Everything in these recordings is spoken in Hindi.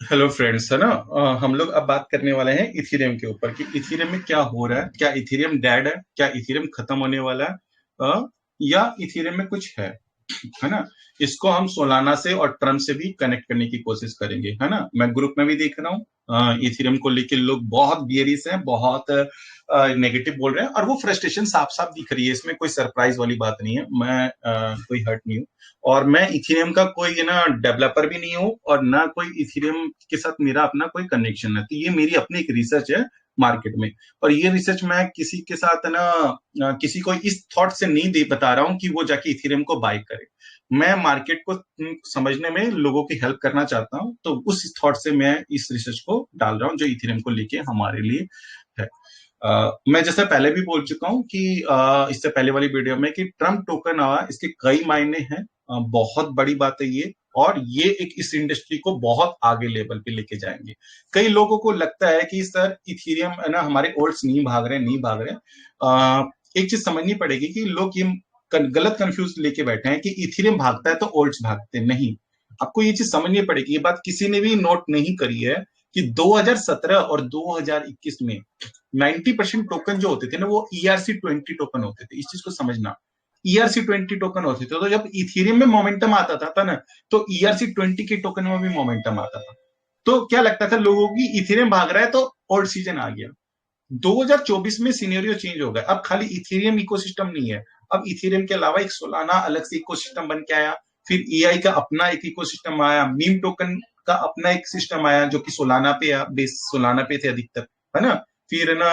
हेलो फ्रेंड्स, है ना। हम लोग अब बात करने वाले हैं इथीरियम के ऊपर कि इथीरियम में क्या हो रहा है। क्या इथीरियम डेड है? क्या इथीरियम खत्म होने वाला है? या इथीरियम में कुछ है ना। इसको हम सोलाना से और ट्रम्प से भी कनेक्ट करने की कोशिश करेंगे, है ना। मैं ग्रुप में भी देख रहा हूँ इथेरियम को लेके लोग बहुत बियरिश हैं, बहुत नेगेटिव बोल रहे हैं, और वो फ्रस्ट्रेशन साफ साफ दिख रही है। इसमें कोई सरप्राइज वाली बात नहीं है। मैं कोई हर्ट नहीं हूँ, और मैं इथेरियम का कोई ना डेवलपर भी नहीं हूँ, और ना कोई इथेरियम के साथ मेरा अपना कोई कनेक्शन है। तो ये मेरी अपनी एक रिसर्च है मार्केट में, और ये रिसर्च मैं किसी के साथ ना किसी को इस थॉट से नहीं दे बता रहा हूँ कि वो जाके इथेरियम को बाय करे। मैं मार्केट को समझने में लोगों की हेल्प करना चाहता हूं, तो उस थॉट से मैं इस रिसर्च को डाल रहा हूं जो इथेरियम को लेके हमारे लिए है। मैं जैसे पहले भी बोल चुका हूं कि इससे पहले वाली वीडियो में कि ट्रम्प टोकन आवा, इसके कई मायने हैं। बहुत बड़ी बात है ये, और ये एक इस इंडस्ट्री को बहुत आगे लेवल पे लेके जाएंगे। कई लोगों को लगता है कि सर इथेरियम है ना, हमारे ओल्ड्स नहीं भाग रहे, नहीं भाग रहे। एक चीज समझनी पड़ेगी कि लोग ये गलत कंफ्यूज लेके बैठे हैं कि इथेरियम भागता है तो ओल्ड्स भागते नहीं। आपको ये चीज समझनी पड़ेगी। ये बात किसी ने भी नोट नहीं करी है कि 2017 और 2021 में 90% टोकन जो होते थे ना, वो ERC20 टोकन होते थे। इस चीज को समझना। ERC20 टोकन होते थे, तो जब इथेरियम में मोमेंटम आता था ना, तो ERC20 के टोकन में भी मोमेंटम आता था। तो क्या लगता था लोगों की, इथेरियम भाग रहा है तो ओल्ड सीजन आ गया। 2024 में सिनेरियो चेंज हो गया। अब खाली इथेरियम इकोसिस्टम नहीं है, अब इथेरियम के अलावा एक सोलाना अलग से इकोसिस्टम बन के आया। फिर EI का अपना एक इकोसिस्टम आया, मीम टोकन का अपना एक सिस्टम आया जो कि सोलाना पे बेस सोलाना पे थे अधिकतर, है ना। फिर ना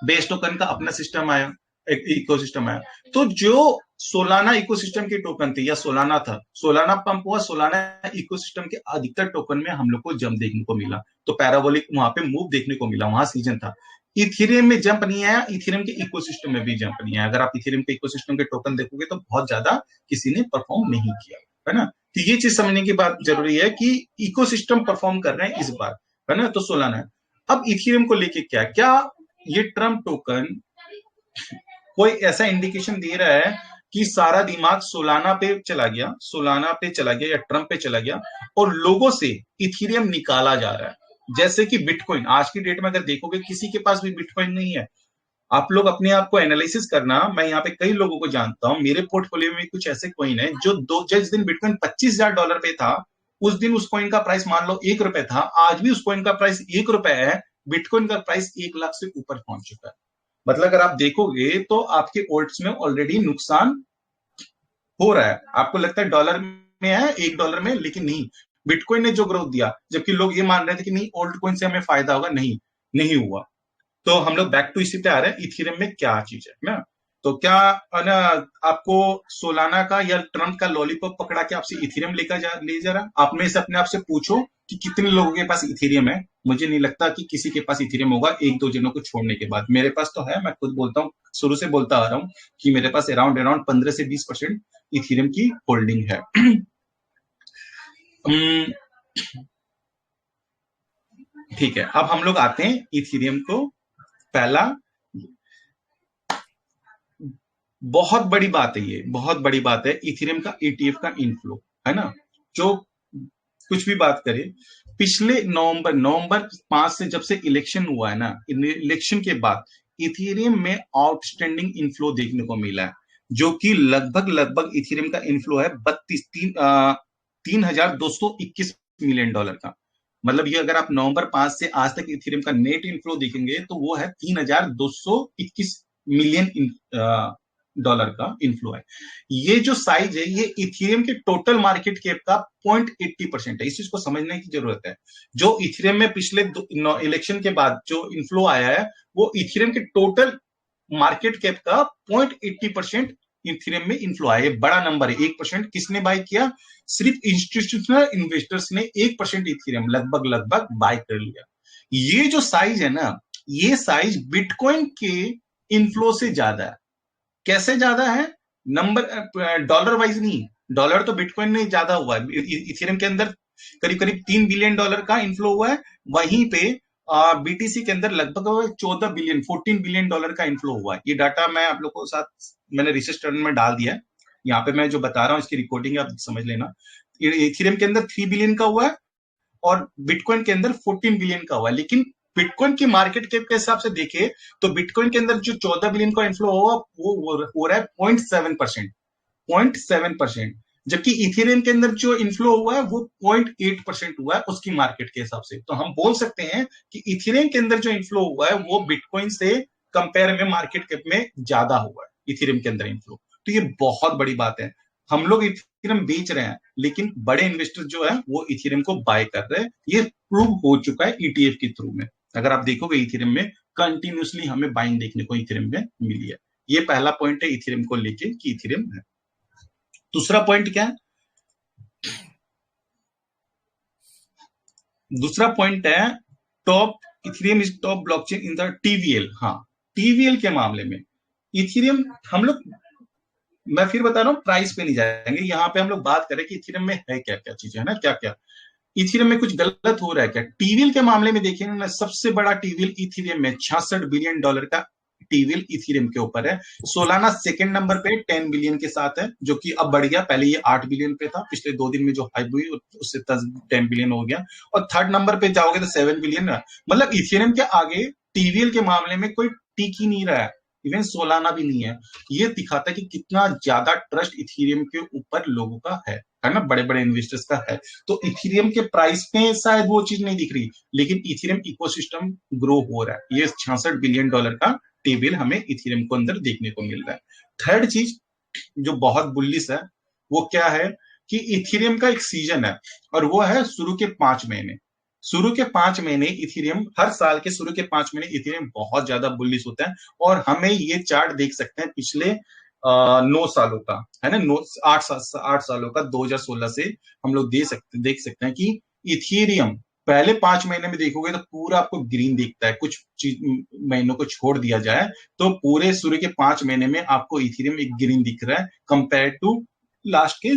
बेस टोकन का अपना सिस्टम आया, एक इकोसिस्टम आया। तो जो सोलाना इकोसिस्टम के टोकन थे या सोलाना था, सोलाना पंप हुआ, सोलाना इकोसिस्टम के अधिकतर टोकन में हम लोग को जंप देखने को मिला। तो पैराबोलिक वहां पे मूव देखने को मिला, वहां सीजन था। इथेरियम में जंप नहीं आया, इथेरियम के इकोसिस्टम में भी जंप नहीं आया। अगर आप इथेरियम के इकोसिस्टम के टोकन देखोगे तो बहुत ज्यादा किसी ने परफॉर्म नहीं किया, है ना। तो ये चीज समझने की बात जरूरी है कि इकोसिस्टम परफॉर्म कर रहे हैं इस बार, है ना। तो सोलाना है। अब इथेरियम को लेके क्या क्या ये ट्रम्प टोकन कोई ऐसा इंडिकेशन दे रहा है कि सारा दिमाग सोलाना पे चला गया, सोलाना पे चला गया या ट्रम्प पे चला गया, और लोगों से इथेरियम निकाला जा रहा है। जैसे कि बिटकॉइन आज की डेट में अगर देखोगे, किसी के पास भी बिटकॉइन नहीं है। आप लोग अपने आप को एनालिसिस करना। मैं यहाँ पे कई लोगों को जानता हूँ, मेरे पोर्टफोलियो में कुछ ऐसे कॉइन है जो जिस दिन बिटकॉइन $25,000 पे था, उस दिन उस कॉइन का प्राइस मान लो ₹1 था। आज भी उस कॉइन का प्राइस ₹1 है। बिटकॉइन का प्राइस 1 लाख से ऊपर पहुंच चुका है। मतलब अगर आप देखोगे तो आपके ओल्ड्स में ऑलरेडी नुकसान हो रहा है। आपको लगता है डॉलर में है, $1 में, लेकिन नहीं। बिटकॉइन ने जो ग्रोथ दिया, जबकि लोग ये मान रहे थे कि नहीं ओल्ड कॉइन से हमें फायदा होगा, नहीं, नहीं हुआ। तो हम लोग बैक टू इसी पे आ रहे हैं, इथेरियम में क्या चीज है ना। तो क्या ना, आपको सोलाना का या ट्रम्प का लॉलीपॉप पकड़ा के आपसे इथेरियम लेकर ले जा रहा। आप में से अपने आप से पूछो कि कितने लोगों के पास इथेरियम है। मुझे नहीं लगता कि किसी के पास इथेरियम होगा, एक दो जनों को छोड़ने के बाद। मेरे पास तो है, मैं खुद बोलता हूँ, शुरू से बोलता आ रहा हूँ कि मेरे पास अराउंड अराउंड 15 से 20% इथेरियम की होल्डिंग है। ठीक है, अब हम लोग आते हैं इथेरियम को। पहला बहुत बड़ी बात है, ये बहुत बड़ी बात है, इथेरियम का ETF का इनफ्लो, है ना। जो कुछ भी बात करें, पिछले नवंबर नवंबर 5 से जब से इलेक्शन हुआ है ना, इलेक्शन के बाद इथेरियम में आउटस्टैंडिंग इनफ्लो देखने को मिला है, जो कि लगभग लगभग इथेरियम का इनफ्लो है 3,221 मिलियन डॉलर का। मतलब ये अगर आप नवंबर 5 से आज तक इथेरियम का नेट इनफ्लो देखेंगे तो वो है 3,221 मिलियन डॉलर का इनफ्लो है। ये जो साइज है, ये इथेरियम के टोटल मार्केट कैप का 0.80% है। इस चीज को समझने की जरूरत है। जो इथेरियम में पिछले इलेक्शन के बाद जो इनफ्लो आया है, वो इथेरियम के टोटल मार्केट कैप का 0.80% इथेरियम में इनफ्लो आया है। बड़ा नंबर है। 1% किसने बाय किया? सिर्फ इंस्टीट्यूशनल इन्वेस्टर्स ने 1% इथेरियम लगभग लगभग बाय कर लिया। ये जो साइज है ना, ये साइज बिटकॉइन के इनफ्लो से ज्यादा है। कैसे ज्यादा है? नंबर डॉलर वाइज नहीं, डॉलर तो बिटकॉइन में ज्यादा हुआ है। इथेरियम के अंदर करीब करीब $3 बिलियन का इनफ्लो हुआ है। वहीं पे BTC के अंदर लगभग 14 बिलियन, $14 बिलियन का इनफ्लो हुआ है। ये डाटा मैं आप लोगों के साथ मैंने रिसर्च टर्न में डाल दिया है। यहाँ पे मैं जो बता रहा हूँ इसकी रिकॉर्डिंग आप समझ लेना। इथेरियम के अंदर 3 बिलियन का हुआ है, और बिटकॉइन के अंदर 14 बिलियन का हुआ है। लेकिन बिटकॉइन की मार्केट कैप के हिसाब से देखे तो बिटकॉइन के अंदर जो 14 बिलियन का इन्फ्लो हुआ वो हो रहा है 0.7%, 0.7%। जबकि इथेरियम के अंदर जो इन्फ्लो हुआ है वो 0.8% हुआ है उसकी मार्केट के हिसाब से। तो हम बोल सकते हैं कि इथेरियम के अंदर जो इन्फ्लो हुआ है वो बिटकॉइन से कंपेयर में मार्केट कैप में ज्यादा हुआ है इथेरियम के अंदर इन्फ्लो। तो ये बहुत बड़ी बात है। हम लोग इथेरियम बेच रहे हैं लेकिन बड़े इन्वेस्टर जो है वो इथेरियम को बाय कर रहे हैं। ये प्रूव हो चुका है ईटीएफ के थ्रू में। अगर आप देखोगे इथेरियम में कंटिन्यूसली हमें बाइंग देखने को इथेरियम में मिली है। ये पहला पॉइंट है इथेरियम को लेके कि इथेरियम है। दूसरा पॉइंट क्या है? दूसरा पॉइंट है top Ethereum is top blockchain in the TVL. हाँ, टीवीएल के मामले में इथेरियम हम लोग, मैं फिर बता रहा हूं प्राइस पे नहीं जाएंगे, यहां पे हम लोग बात करें कि इथेरियम में है क्या क्या चीजें, है ना, क्या क्या इथेरियम में कुछ गलत हो रहा है क्या। टीवीएल के मामले में देखिए ना, सबसे बड़ा टीवीएल इथेरियम में $66 बिलियन का टीवीएल इथेरियम के ऊपर है। सोलाना सेकंड नंबर पे 10 बिलियन के साथ है, जो कि अब बढ़ गया। पहले ये 8 बिलियन पे था, पिछले 2 दिन में जो हाइप हुई उससे 10 बिलियन हो गया। और थर्ड नंबर पे जाओगे तो 7 बिलियन है। मतलब इथेरियम के आगे टीवीएल के मामले में कोई टिक ही नहीं रहा है, इवन सोलाना भी नहीं है। ये दिखाता है कि कितना ज्यादा ट्रस्ट इथेरियम के ऊपर लोगों का है ना, बड़े बड़े इन्वेस्टर्स का है। तो इथेरियम के प्राइस में शायद वो चीज नहीं दिख रही, लेकिन इथेरियम इकोसिस्टम ग्रो हो रहा है। ये $66 बिलियन का टेबल हमें इथेरियम को अंदर देखने को मिल रहा है। थर्ड चीज जो बहुत बुलिश है वो क्या है कि इथेरियम का एक सीजन है, और वो है शुरू के 5 महीने। शुरू के 5 महीने इथेरियम, हर साल के शुरू के 5 महीने इथेरियम बहुत ज्यादा बुलिश होता है। और हमें ये चार्ट देख सकते हैं पिछले 9 सालों का, है ना, 8 सालों का, 2016 से हम लोग देख सकते हैं कि इथेरियम पहले 5 महीने में देखोगे तो पूरा आपको ग्रीन दिखता है। कुछ महीनों को छोड़ दिया जाए तो पूरे शुरू के 5 महीने में आपको इथेरियम एक ग्रीन दिख रहा है कंपेयर टू लास्ट के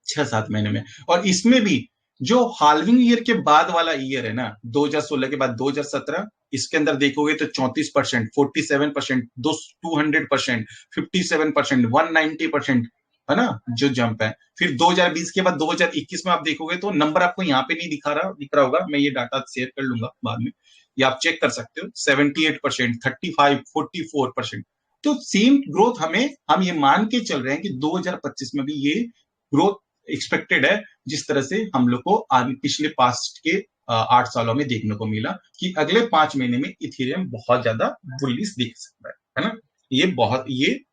6-7 महीने में। और इसमें भी जो हाल्विंग ईयर के बाद वाला ईयर है ना, 2016 के बाद 2017, इसके अंदर देखोगे तो 34%, 47%, 200%, 57%, 190%, है ना, जो जंप है। फिर 2020 के बाद 2021 में आप देखोगे तो नंबर आपको यहाँ पे नहीं दिख रहा होगा, मैं ये डाटा शेयर कर लूंगा बाद में, ये आप चेक कर सकते हो। 78%, 35, 44%। तो सेम ग्रोथ हम ये मान के चल रहे हैं कि 2025 में भी ये ग्रोथ एक्सपेक्टेड है, जिस तरह से हम लोग को पिछले पास्ट के 8 सालों में देखने को मिला कि अगले 5 महीने में इथेरियम बहुत ज्यादा बुलिश दिख सकता है ना। ये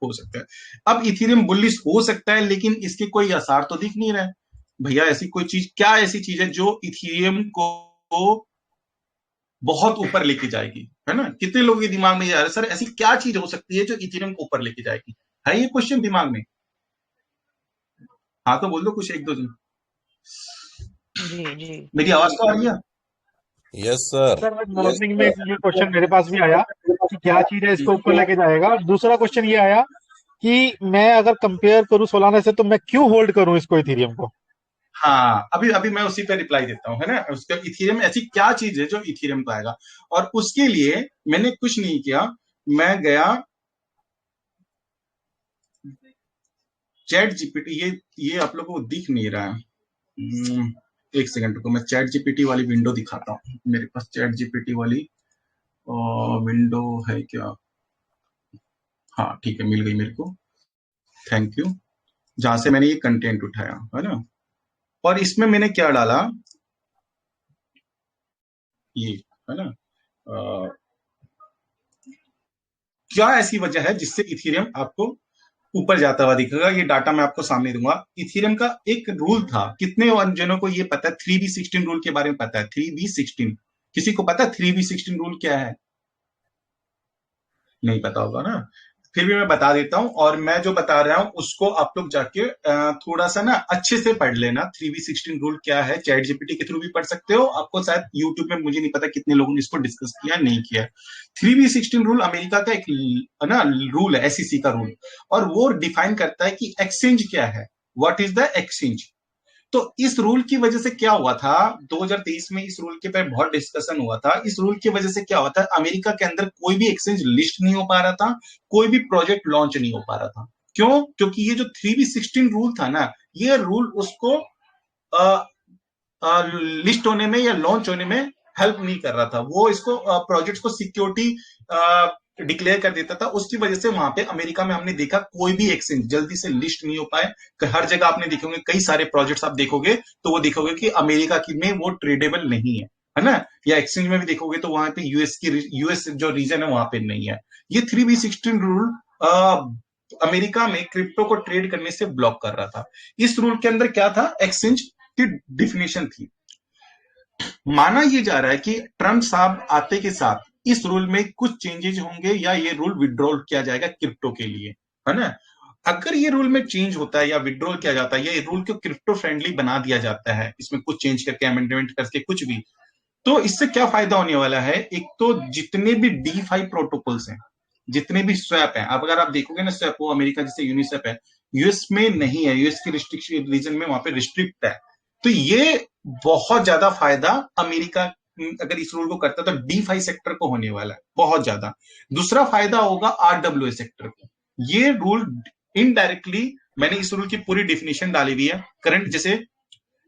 हो सकता है। अब इथेरियम बुलिश हो सकता है लेकिन इसके कोई आसार तो दिख नहीं रहा है भैया। ऐसी कोई चीज, क्या ऐसी चीज है जो इथेरियम को बहुत ऊपर लेके जाएगी, है ना। कितने लोगों के दिमाग में ये आ रहा है, सर ऐसी क्या चीज हो सकती है जो इथेरियम को ऊपर लेके जाएगी, है ये क्वेश्चन दिमाग में? हाँ तो बोल दो कुछ, एक दो दिन। जी जी मेरी आवाज तो आ रही है? Yes sir. सर आज मॉर्निंग में ये क्वेश्चन मेरे पास भी आया कि क्या चीज है इसको ऊपर लेके जाएगा। और दूसरा क्वेश्चन ये आया कि मैं अगर कंपेयर करूं सोलाना से तो मैं क्यों होल्ड करूं इसको इथेरियम को। हाँ, अभी अभी मैं उसी पे रिप्लाई देता हूँ, है ना। उसका इथेरियम ऐसी क्या चीज है जो इथेरियम को आएगा, और उसके लिए मैंने कुछ नहीं किया। मैं गया चैट जीपीटी, ये आप लोगों को दिख नहीं रहा है। एक सेकंड को मैं चैट जीपीटी वाली विंडो दिखाता हूँ। मेरे पास चैट जीपीटी वाली विंडो है क्या? हाँ ठीक है, मिल गई मेरे को, थैंक यू। जहां से मैंने ये कंटेंट उठाया, है ना। और इसमें मैंने क्या डाला, ये, है ना, क्या ऐसी वजह है जिससे इथेरियम आपको ऊपर जाता हुआ दिखेगा। ये डाटा मैं आपको सामने दूंगा। इथेरियम का एक रूल था, कितने जनों को ये पता है? 3B16 रूल के बारे में पता है? 3B16 किसी को पता है? 3B16 रूल क्या है? नहीं पता होगा ना, फिर भी मैं बता देता हूं। और मैं जो बता रहा हूं उसको आप लोग जाके थोड़ा सा ना अच्छे से पढ़ लेना। 3B16 रूल क्या है, चैट जीपीटी के थ्रू भी पढ़ सकते हो। आपको शायद यूट्यूब में, मुझे नहीं पता कितने लोगों ने इसको डिस्कस किया नहीं किया। 3B16 रूल अमेरिका का एक ना रूल है, एसईसी का रूल, और वो डिफाइन करता है कि एक्सचेंज क्या है, व्हाट इज द एक्सचेंज। तो इस रूल की वजह से क्या हुआ था, 2023 में इस रूल के पे बहुत डिस्कशन हुआ था। इस रूल की वजह से क्या हुआ था, अमेरिका के अंदर कोई भी एक्सचेंज लिस्ट नहीं हो पा रहा था, कोई भी प्रोजेक्ट लॉन्च नहीं हो पा रहा था। क्यों? क्योंकि ये जो 3B16 रूल था ना, ये रूल उसको लिस्ट होने में या लॉन्च होने में हेल्प नहीं कर रहा था। वो इसको प्रोजेक्ट्स को सिक्योरिटी डिक्लेयर कर देता था। उसकी वजह से वहां पे अमेरिका में हमने देखा कोई भी एक्सचेंज जल्दी से लिस्ट नहीं हो पाए। हर जगह आपने देखेंगे, कई सारे प्रोजेक्ट्स आप देखोगे तो वो देखोगे कि अमेरिका की में वो ट्रेडेबल नहीं है ना। या एक्सचेंज में भी देखोगे तो वहां पे यूएस जो रीजन है वहां पे नहीं है। ये 3B16 रूल अमेरिका में क्रिप्टो को ट्रेड करने से ब्लॉक कर रहा था। इस रूल के अंदर क्या था, एक्सचेंज की डिफिनेशन थी। माना यह जा रहा है कि ट्रम्प साहब आते के साथ इस रूल में कुछ चेंजेस होंगे या ये रूल विड्रॉल किया जाएगा क्रिप्टो के लिए, है ना। अगर ये रूल में चेंज होता है या विड्रॉल किया जाता है या ये रूल को क्रिप्टो फ्रेंडली बना दिया जाता है, इसमें कुछ चेंज करके अमेंडमेंट करके कुछ भी, तो इससे क्या फायदा होने वाला है। एक तो जितने भी DeFi प्रोटोकॉल्स हैं, जितने भी स्वैप हैं, अब अगर आप देखोगे ना स्वैप, वो अमेरिका जैसे यूनिस्वैप है, यूएस में नहीं है, यूएस के रिस्ट्रिक्शन रीजन में वहां पे रिस्ट्रिक्ट है। तो ये बहुत ज्यादा फायदा अमेरिका अगर इस रूल को करता है तो DeFi सेक्टर को होने वाला है बहुत ज्यादा। दूसरा फायदा होगा RWA सेक्टर को। ये रूल इनडायरेक्टली, मैंने इस रूल की पूरी डेफिनेशन डाली हुई है। करंट जैसे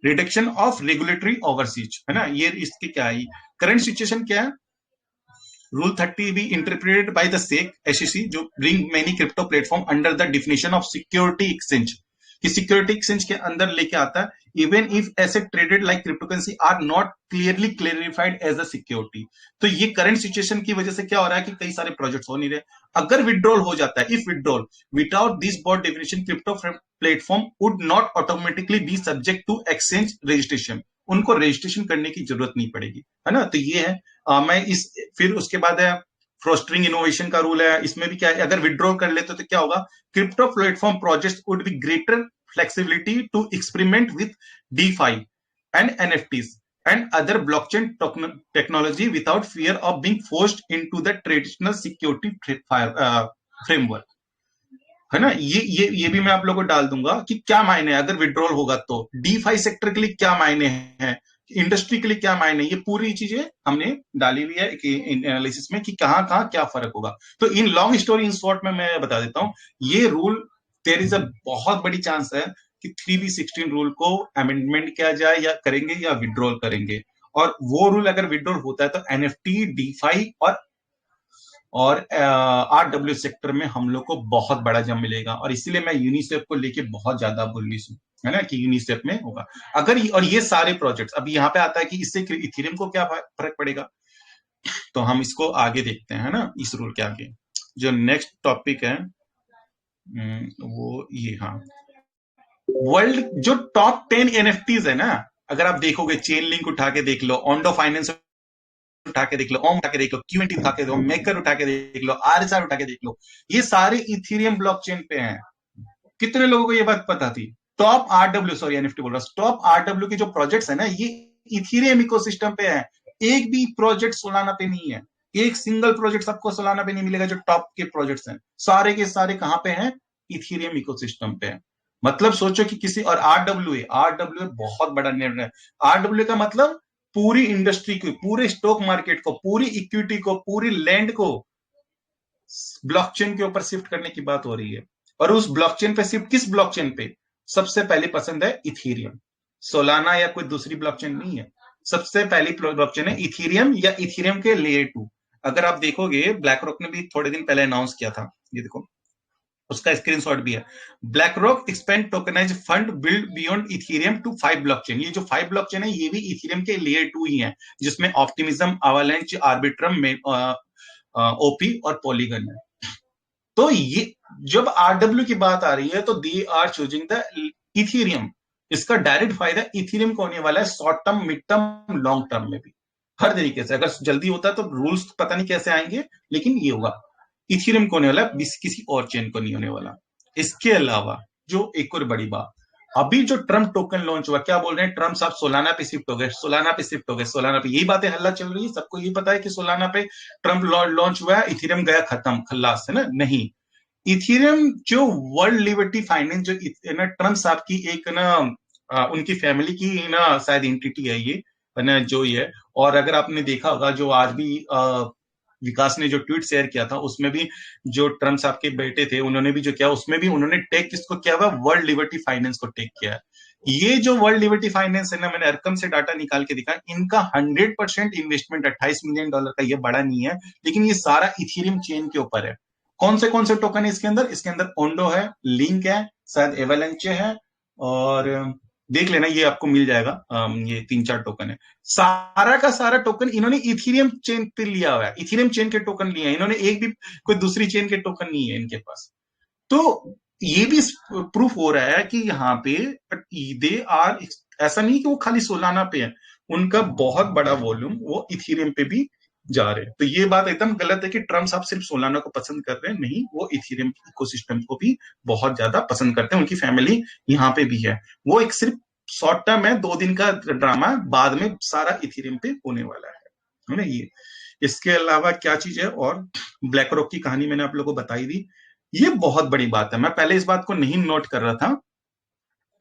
रिडक्शन ऑफ रेगुलेटरी ओवरसीज, है ना, ये इसके क्या है, करंट सिचुएशन क्या है। Rule 30 be interpreted by the SEC जो bring many crypto platform under the definition of security exchange, कि security exchange के अंदर लेके आता है even if asset traded like cryptocurrency are not clearly clarified as a security। तो ये current situation की वजह से क्या हो रहा है कि कई सारे प्रोजेक्ट्स हो नहीं रहे। अगर विड्रॉल हो जाता है, if withdrawal without this broad definition, crypto platform would not automatically be subject to exchange registration। उनको रजिस्ट्रेशन करने की जरूरत नहीं पड़ेगी, है ना। तो ये है मैं इस फिर उसके बाद है फोस्टरिंग इनोवेशन का रूल है। इसमें भी क्या है, अगर विड्रॉ कर लेते तो क्या होगा, crypto platform projects would be greater flexibility to experiment with DeFi and NFTs and other blockchain technology without fear of being forced into the traditional security framework, है ना। ये भी मैं आप लोगों को डाल दूंगा कि क्या मायने है अगर विड्रॉल होगा तो DeFi सेक्टर के लिए क्या मायने हैं, इंडस्ट्री के लिए क्या मायने, ये पूरी चीजें हमने डाली हुई है एनालिसिस में कि कहां कहां क्या फर्क होगा। तो in long story in short में मैं बता देता हूं, ये रूल देयर इज अ बहुत बड़ी चांस है कि 3B16 रूल को अमेंडमेंट किया जाए या करेंगे या विड्रॉल करेंगे। और वो रूल अगर विड्रॉल होता है तो NFT, DeFi और RW सेक्टर में हम लोग को बहुत बड़ा जम मिलेगा। और इसीलिए मैं यूनिस्वैप को लेके बहुत ज्यादा बुलिश हूं, है ना, कि यूनिस्वैप में होगा अगर और ये सारे प्रोजेक्ट्स। अभी यहाँ पे आता है कि इससे इथेरियम को क्या फर्क पड़ेगा, तो हम इसको आगे देखते हैं, है ना, इस रूल के आगे। जो नेक्स्ट टॉपिक है वो ये, हाँ, वर्ल्ड जो टॉप 10 NFTs है ना, अगर आप देखोगे चेन लिंक उठा के देख लो, ऑन्डो फाइनेंस उठा के देख लो, ओम उठा के देख लो, QNT उठा के देखो, मेकर उठा के देख लो, RSR उठा के देख लो, ये सारे इथेरियम ब्लॉकचेन पे हैं। कितने लोगों को ये बात पता थी। टॉप RW, सॉरी NFT बोल रहा हूं, टॉप RW के जो प्रोजेक्ट्स है ना, ये इथेरियम इकोसिस्टम पे है। एक भी प्रोजेक्ट सोलाना पे नहीं है, एक सिंगल प्रोजेक्ट सबको सोलाना पे नहीं मिलेगा। जो टॉप के प्रोजेक्ट्स हैं सारे के सारे कहां पे हैं, इथेरियम इकोसिस्टम पे है। मतलब सोचो कि किसी, और RWA बहुत बड़ा निर्णय है। RWA का मतलब पूरी इंडस्ट्री को, पूरे स्टॉक मार्केट को, पूरी इक्विटी को, पूरी लैंड को ब्लॉकचेन के ऊपर शिफ्ट करने की बात हो रही है। और उस ब्लॉकचेन पे शिफ्ट किस ब्लॉकचेन पे सबसे पहले पसंद है, इथेरियम। सोलाना या कोई दूसरी ब्लॉकचेन नहीं है, सबसे पहली ब्लॉकचेन है इथेरियम या इथेरियम के लेयर 2। अगर आप देखोगे ब्लैक रॉक ने भी थोड़े दिन पहले अनाउंस किया था, ये देखो उसका स्क्रीनशॉट भी है। BlackRock expand tokenise fund build beyond Ethereum to 5 blockchain. ये जो 5 ब्लॉकचेन है ये भी इथेरियम के लेयर 2 ही है, जिसमें ऑप्टिमिज्म, अवालांच, आर्बिट्रम, ओपी और पॉलीगन है। तो ये जब RW की बात आ रही है तो they are choosing the Ethereum. इसका डायरेक्ट फायदा इथेरियम को होने वाला है, short term, mid term, long term में भी, हर तरीके से। अगर जल्दी होता है तो रूल्स पता नहीं कैसे आएंगे, लेकिन ये होगा, इथेरियम को होने वाला, किसी और चेन को नहीं होने वाला। इसके अलावा जो एक और बड़ी बात, अभी जो ट्रम्प टोकन लॉन्च हुआ, क्या बोल रहे हैं ट्रम्प साहब, सोलाना पे शिफ्ट हो गए, सोलाना पे शिफ्ट हो गए, सोलाना पे, यही बातें हल्ला चल रही है। सबको ये पता है कि सोलाना पे ट्रम्प लॉन्च हुआ है, इथेरियम गया खत्म, खल्लास, है ना। नहीं, इथेरियम जो वर्ल्ड लिबर्टी फाइनेंस जो ना ट्रम्प साहब की एक ना उनकी फैमिली की ना शायद एंटिटी है ये, ना जो ये। और अगर आपने देखा होगा जो आज भी विकास ने जो ट्वीट शेयर किया था उसमें भी जो ट्रम्प साहब के बेटे थे उन्होंने भी जो किया, उसमें भी उन्होंने टेक किसको किया हुआ, वर्ल्ड लिबर्टी फाइनेंस को टेक किया है। ये जो वर्ल्ड लिबर्टी फाइनेंस है ना, मैंने अरकम से डाटा निकाल के दिखा, इनका 100% इन्वेस्टमेंट $28 मिलियन का, ये बड़ा नहीं है, लेकिन ये सारा इथेरियम चेन के ऊपर है। कौन से टोकन है इसके अंदर? इसके अंदर ओंडो है, लिंक है, शायद एवलांचे है, और देख लेना, ये आपको मिल जाएगा। ये 3-4 टोकन है। सारा का सारा टोकन इन्होंने इथेरियम चेन पे लिया हुआ है, इथेरियम चेन के टोकन लिए हैं इन्होंने, एक भी कोई दूसरी चेन के टोकन नहीं है इनके पास। तो ये भी प्रूफ हो रहा है कि यहाँ पे दे आर, ऐसा नहीं कि वो खाली सोलाना पे है, उनका बहुत बड़ा वॉल्यूम वो इथेरियम पे भी जा रहे हैं। तो ये बात एकदम गलत है कि ट्रम्प साहब सिर्फ सोलाना को पसंद कर रहे हैं, नहीं, वो इथेरियम इकोसिस्टम को भी बहुत ज्यादा पसंद करते हैं, उनकी फैमिली यहाँ पे भी है। वो एक सिर्फ शॉर्ट टर्म है, 2 दिन का ड्रामा, बाद में सारा इथेरियम पे होने वाला है ना। ये इसके अलावा क्या चीज है, और ब्लैक रॉक की कहानी मैंने आप लोगों को बताई दी। ये बहुत बड़ी बात है, मैं पहले इस बात को नहीं नोट कर रहा था,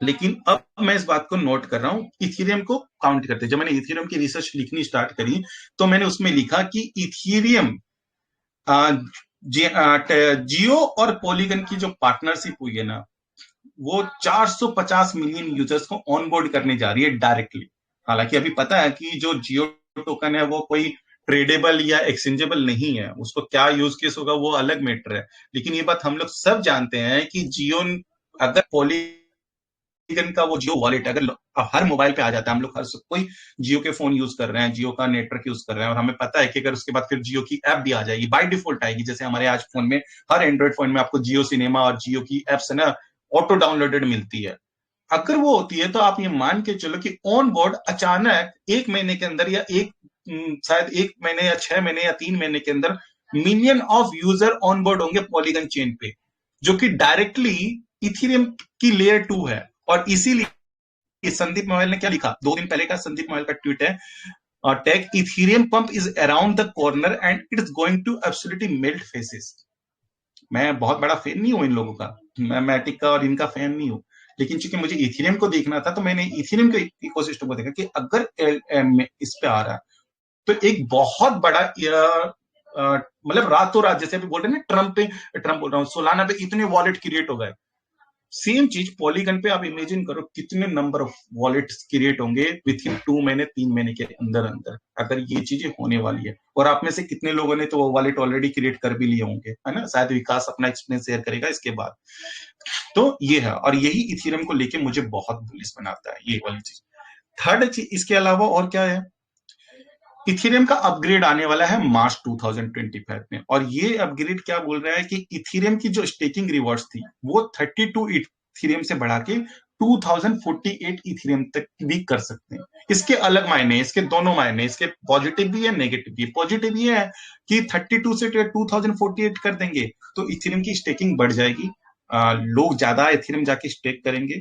लेकिन अब मैं इस बात को नोट कर रहा हूं। इथेरियम को काउंट करते, जब मैंने इथेरियम की रिसर्च लिखनी स्टार्ट करी, तो मैंने उसमें लिखा कि इथेरियम जियो और पॉलीगन की जो पार्टनरशिप हुई है ना, वो 450 मिलियन यूजर्स को ऑनबोर्ड करने जा रही है डायरेक्टली। हालांकि अभी पता है कि जो जियो टोकन है वो कोई ट्रेडेबल या एक्सचेंजेबल नहीं है, उसको क्या यूज केस होगा वो अलग मैटर है, लेकिन ये बात हम लोग सब जानते हैं कि जियो, अगर पॉलीगन का वो जियो वॉलेट अगर हर मोबाइल पे आ जाता है, हम लोग हर कोई जियो के फोन यूज कर रहे हैं, जियो का नेटवर्क यूज कर रहे हैं, और हमें पता है कि अगर उसके बाद फिर जियो की ऐप भी आ जाएगी, बाय डिफॉल्ट आएगी, जैसे हमारे आज फोन में हर एंड्रॉइड फोन में आपको जियो सिनेमा और जियो की एप्स है ना ऑटो डाउनलोडेड मिलती है। अगर वो होती है तो आप ये मान के चलो कि ऑन बोर्ड अचानक 1 महीने के अंदर, या शायद 1 महीने या 6 महीने या 3 महीने के अंदर million of user on board होंगे पॉलीगन चेन पे, जो कि डायरेक्टली इथेरियम की लेयर 2 है। और इसीलिए संदीप मोबाइल ने क्या लिखा, 2 दिन पहले का संदीप मोबाइल का ट्वीट है, tag Ethereum pump is around the corner and it is going to absolutely melt faces. मैं बहुत बड़ा फैन नहीं हूं इन लोगों का, मैं मैटिक का और इनका फैन नहीं हूं, लेकिन चूंकि मुझे इथेरियम को देखना था, तो मैंने इथेरियम के इकोसिस्टम को देखा कि अगर इस पे आ रहा है तो एक बहुत बड़ा मतलब रातों रात, जैसे अभी बोल रहे हैं ना, ट्रम्प बोल रहा हूँ, सोलाना पे इतने वॉलेट क्रिएट हो गए। सेम चीज पॉलीगन पे आप इमेजिन करो कितने नंबर ऑफ वॉलेट्स क्रिएट होंगे विथ इन 2 महीने 3 महीने के अंदर अंदर, अगर ये चीजें होने वाली है। और आप में से कितने लोगों ने तो वो वॉलेट ऑलरेडी क्रिएट कर भी लिए होंगे, है ना, शायद विकास अपना एक्सपीरियंस शेयर करेगा इसके बाद। तो ये है, और यही इथेरियम को लेके मुझे बहुत बुलिश बनाता है, ये वाली चीज। थर्ड चीज इसके अलावा और क्या है, इथेरियम का अपग्रेड आने वाला है मार्च 2025 में, और ये अपग्रेड क्या बोल रहा है कि इथेरियम की जो स्टेकिंग रिवॉर्ड्स थी वो 32 इथेरियम से बढ़ा के 2048 इथेरियम तक भी कर सकते हैं। इसके अलग मायने, इसके दोनों मायने, इसके पॉजिटिव भी है नेगेटिव भी। पॉजिटिव ये है कि 32 से 2048 कर देंगे तो इथेरियम की स्टेकिंग बढ़ जाएगी, लोग ज्यादा इथेरियम जाके स्टेक करेंगे,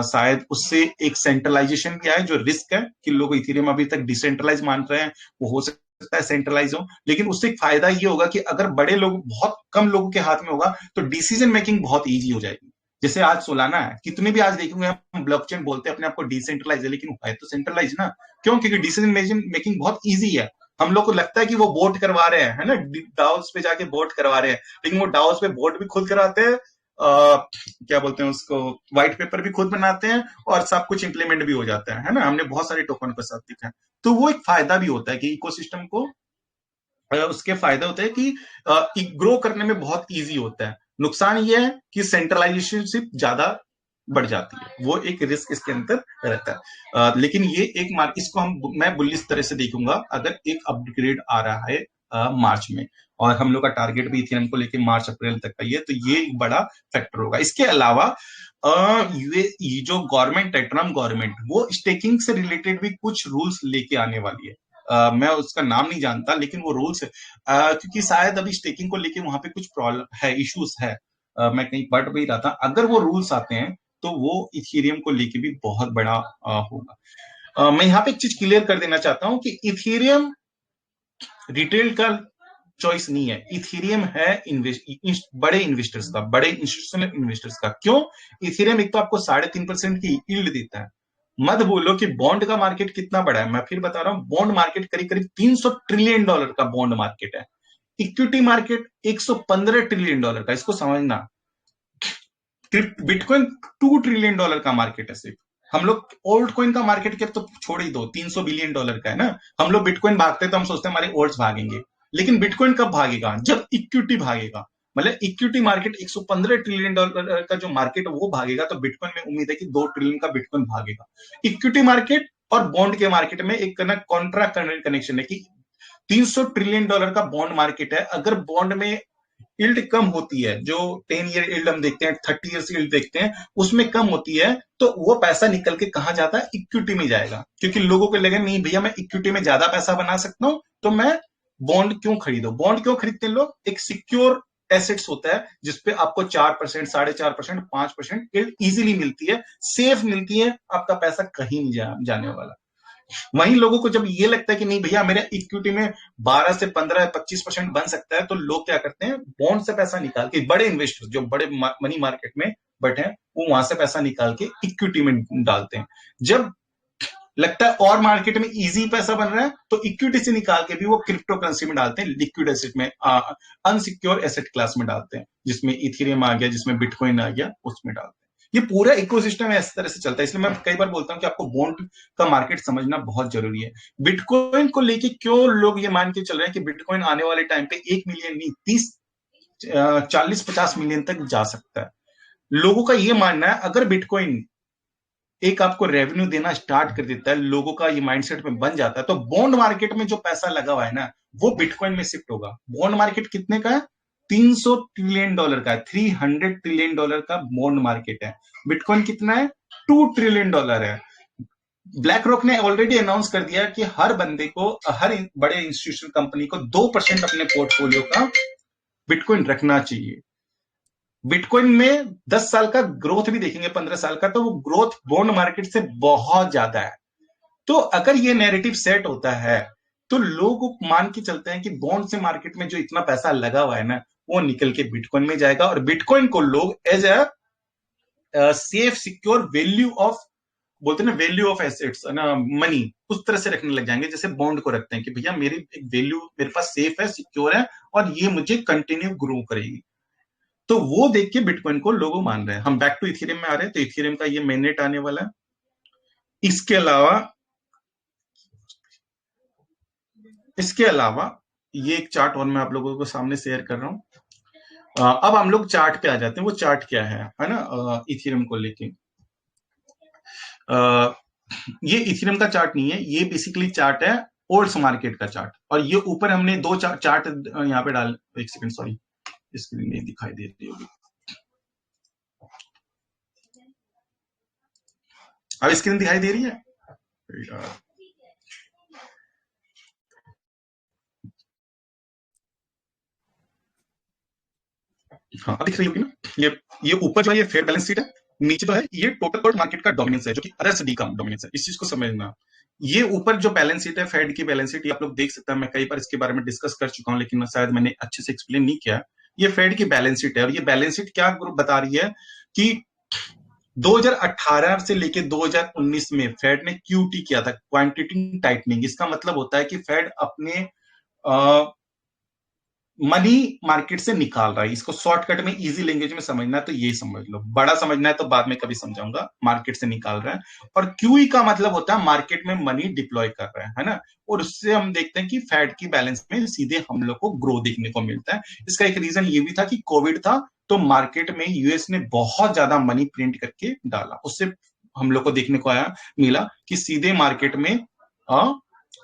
शायद उससे एक सेंट्रलाइजेशन भी आए, जो रिस्क है कि लोग इथेरियम अभी तक डिसेंट्रलाइज मान रहे हैं, वो हो सकता है सेंट्रलाइज हो। लेकिन उससे एक फायदा ये होगा कि अगर बड़े लोग, बहुत कम लोगों के हाथ में होगा, तो डिसीजन मेकिंग बहुत ईजी हो जाएगी। जैसे आज सोलाना है, कितने भी आज देखेंगे हम ब्लॉकचेन बोलते हैं अपने आपको डिसेंट्रलाइज है, लेकिन है तो सेंट्रलाइज ना। क्यों? क्योंकि डिसीजन मेकिंग बहुत ईजी है। हम लोग को लगता है कि वो वोट करवा रहे हैं, है ना, डाउस पे जाके वोट करवा रहे हैं, लेकिन वो डाउस पे वोट भी खुद करवाते हैं, क्या बोलते हैं उसको, व्हाइट पेपर भी खुद बनाते हैं, और सब कुछ इंप्लीमेंट भी हो जाता है ना। हमने बहुत सारे टोकन के साथ देखा है। तो वो एक फायदा भी होता है कि इकोसिस्टम को, उसके फायदा होता है कि ग्रो करने में बहुत इजी होता है। नुकसान ये है कि सेंट्रलाइजेशन ज्यादा बढ़ जाती है, वो एक रिस्क इसके अंदर रहता है। लेकिन ये एक इसको मैं बुलिश तरह से देखूंगा अगर एक अपग्रेड आ रहा है मार्च में, और हम लोग का टारगेट भी इथेरियम को लेके मार्च अप्रैल तक का ही है, तो ये एक बड़ा फैक्टर होगा। इसके अलावा ये जो गवर्नमेंट है, ट्रम्प गवर्नमेंट, वो स्टेकिंग से रिलेटेड भी कुछ रूल्स लेके आने वाली है। मैं उसका नाम नहीं जानता, लेकिन वो रूल्स है, क्योंकि शायद अभी स्टेकिंग को लेके वहां पे कुछ प्रॉब्लम है, इश्यूज है, मैं कहीं पढ़ भी रहा था। अगर वो रूल्स आते हैं तो वो इथेरियम को लेके भी बहुत बड़ा होगा। मैं यहाँ पे एक चीज क्लियर कर देना चाहता हूं कि इथेरियम रिटेल का चॉइस नहीं है, इथेरियम है बड़े इन्वेस्टर्स का, बड़े इंस्टीट्यूशनल इन्वेस्टर्स का। क्यों? इथेरियम एक तो आपको 3.5% की यील्ड देता है। मत बोलो कि बॉन्ड का मार्केट कितना बड़ा है, मैं फिर बता रहा हूं, बॉन्ड मार्केट करीब करीब $300 ट्रिलियन का बॉन्ड मार्केट है। इक्विटी मार्केट $115 ट्रिलियन का, इसको समझना। बिटकॉइन $2 ट्रिलियन का मार्केट है सिर्फ, हम लोग ओल्ड कॉइन का मार्केट कैप तो छोड़ ही दो, $300 बिलियन का है ना। हम लोग बिटकॉइन भागते हैं तो हम सोचते हैं हमारे ओल्ड्स भागेंगे, लेकिन बिटकॉइन कब भागेगा? जब इक्विटी भागेगा। मतलब इक्विटी मार्केट $115 ट्रिलियन का जो मार्केट है वो भागेगा, तो बिटकॉइन में उम्मीद है कि 2 ट्रिलियन का बिटकॉइन भागेगा। इक्विटी मार्केट और बॉन्ड के मार्केट में एक कॉन्ट्रा कनेक्शन है कि $300 ट्रिलियन का बॉन्ड मार्केट है। अगर बॉन्ड में यील्ड कम होती है, जो 10 ईयर यील्ड हम देखते हैं, 30 ईयर्स यील्ड देखते हैं, उसमें कम होती है, तो वो पैसा निकल के कहां जाता है? इक्विटी में जाएगा। क्योंकि लोगों को लगे नहीं भैया मैं इक्विटी में ज्यादा पैसा बना सकता हूं, तो मैं बॉन्ड क्यों खरीदूं? बॉन्ड क्यों खरीदते हैं लोग? एक सिक्योर एसेट्स होता है जिसपे आपको 4%, 4.5%, 5% यील्ड इजीली मिलती है, सेफ मिलती है, आपका पैसा कहीं नहीं जाने वाला। वहीं लोगों को जब ये लगता है कि नहीं भैया मेरे इक्विटी में 12 से 15 25% बन सकता है, तो लोग क्या करते हैं? बॉन्ड से पैसा निकाल के, बड़े इन्वेस्टर जो बड़े मनी मार्केट में बैठे हैं, वो वहां से पैसा निकाल के इक्विटी में डालते हैं। जब लगता है और मार्केट में इजी पैसा बन रहा है, तो इक्विटी से निकाल के भी वो क्रिप्टो करेंसी में डालते हैं, लिक्विड एसेट में, अनसिक्योर एसेट क्लास में डालते हैं, जिसमें इथेरियम आ गया, जिसमें बिटकॉइन आ गया, उसमें डालते हैं। ये पूरा इकोसिस्टम इस तरह से चलता है। इसलिए मैं कई बार बोलता हूं कि आपको बॉन्ड का मार्केट समझना बहुत जरूरी है। बिटकॉइन को लेके क्यों लोग ये मान के चल रहे हैं कि बिटकॉइन आने वाले टाइम पे 1 मिलियन नहीं, 30 40-50 मिलियन तक जा सकता है। लोगों का ये मानना है अगर बिटकॉइन एक आपको रेवेन्यू देना स्टार्ट कर देता है, लोगों का ये माइंडसेट में बन जाता है, तो बॉन्ड मार्केट में जो पैसा लगा हुआ है ना, वो बिटकॉइन में शिफ्ट होगा। बॉन्ड मार्केट कितने का है? $300 ट्रिलियन का है, $300 ट्रिलियन का बॉन्ड मार्केट है। बिटकॉइन कितना है? $2 ट्रिलियन है। ब्लैक रॉक ने ऑलरेडी अनाउंस कर दिया कि हर बंदे को, हर बड़े इंस्टीट्यूशन कंपनी को 2% अपने पोर्टफोलियो का बिटकॉइन रखना चाहिए। बिटकॉइन में 10 साल का ग्रोथ भी देखेंगे, 15 साल का, तो वो ग्रोथ बॉन्ड मार्केट से बहुत ज्यादा है। तो अगर ये नैरेटिव सेट होता है, तो लोग मान के चलते हैं कि बॉन्ड से मार्केट में जो इतना पैसा लगा हुआ है ना, वो निकल के बिटकॉइन में जाएगा, और बिटकॉइन को लोग as a safe secure value of, बोलते हैं ना, वैल्यू ऑफ एसेट्स ना, मनी, उस तरह से रखने लग जाएंगे जैसे बॉन्ड को रखते हैं कि भैया मेरी एक वैल्यू मेरे पास सेफ है, सिक्योर है, और ये मुझे कंटिन्यू ग्रो करेगी। तो वो देख के बिटकॉइन को लोग मान रहे हैं। हम बैक टू इथेरियम में आ रहे हैं, तो इथेरियम का ये मेननेट आने वाला है। इसके अलावा ये एक चार्ट और मैं आप लोगों को सामने शेयर कर रहा हूं। अब हम लोग चार्ट पे आ जाते हैं। वो चार्ट क्या है ना, इथेरियम को लेके। ये इथेरियम का चार्ट नहीं है, ये बेसिकली चार्ट है ओल्ड्स मार्केट का चार्ट। और ये ऊपर हमने दो चार्ट यहाँ पे डाल, एक सेकंड सॉरी, स्क्रीन नहीं दिखाई दे रही होगी। अब स्क्रीन दिखाई दे रही है? हाँ, अब दिख रही होगी ना। ये ऊपर जो है ये फेयर बैलेंस शीट है, नीचे जो है ये टोटल वर्ल्ड मार्केट का डोमिनेंस है, जो कि अदर से डी का डोमिनेंस है। इस चीज को समझना। ये ऊपर जो बैलेंस शीट है, फेड की बैलेंस शीट, ये आप लोग देख सकते हैं। मैं कई बार इसके बारे में डिस्कस कर चुका हूं, लेकिन शायद मैंने अच्छे से एक्सप्लेन नहीं किया। ये फेड की बैलेंस शीट है, और ये बैलेंस शीट क्या बता रही है कि 2018 से लेके 2019 में फेड ने क्यूटी किया था, क्वांटिटेटिव टाइटनिंग। इसका मतलब होता है कि फेड अपने मनी मार्केट से निकाल रहा है। इसको शॉर्टकट में इजी लैंग्वेज में समझना है तो ये समझ लो, बड़ा समझना है तो बाद में कभी समझाऊंगा। मार्केट से निकाल रहा है, और क्यूई का मतलब होता है मार्केट में मनी डिप्लॉय कर रहा है ना। और उससे हम देखते हैं कि फेड की बैलेंस में सीधे हम लोग को ग्रो देखने को मिलता है। इसका एक रीजन ये भी था कि कोविड था, तो मार्केट में यूएस ने बहुत ज्यादा मनी प्रिंट करके डाला, उससे हम लोग को देखने को मिला कि सीधे मार्केट में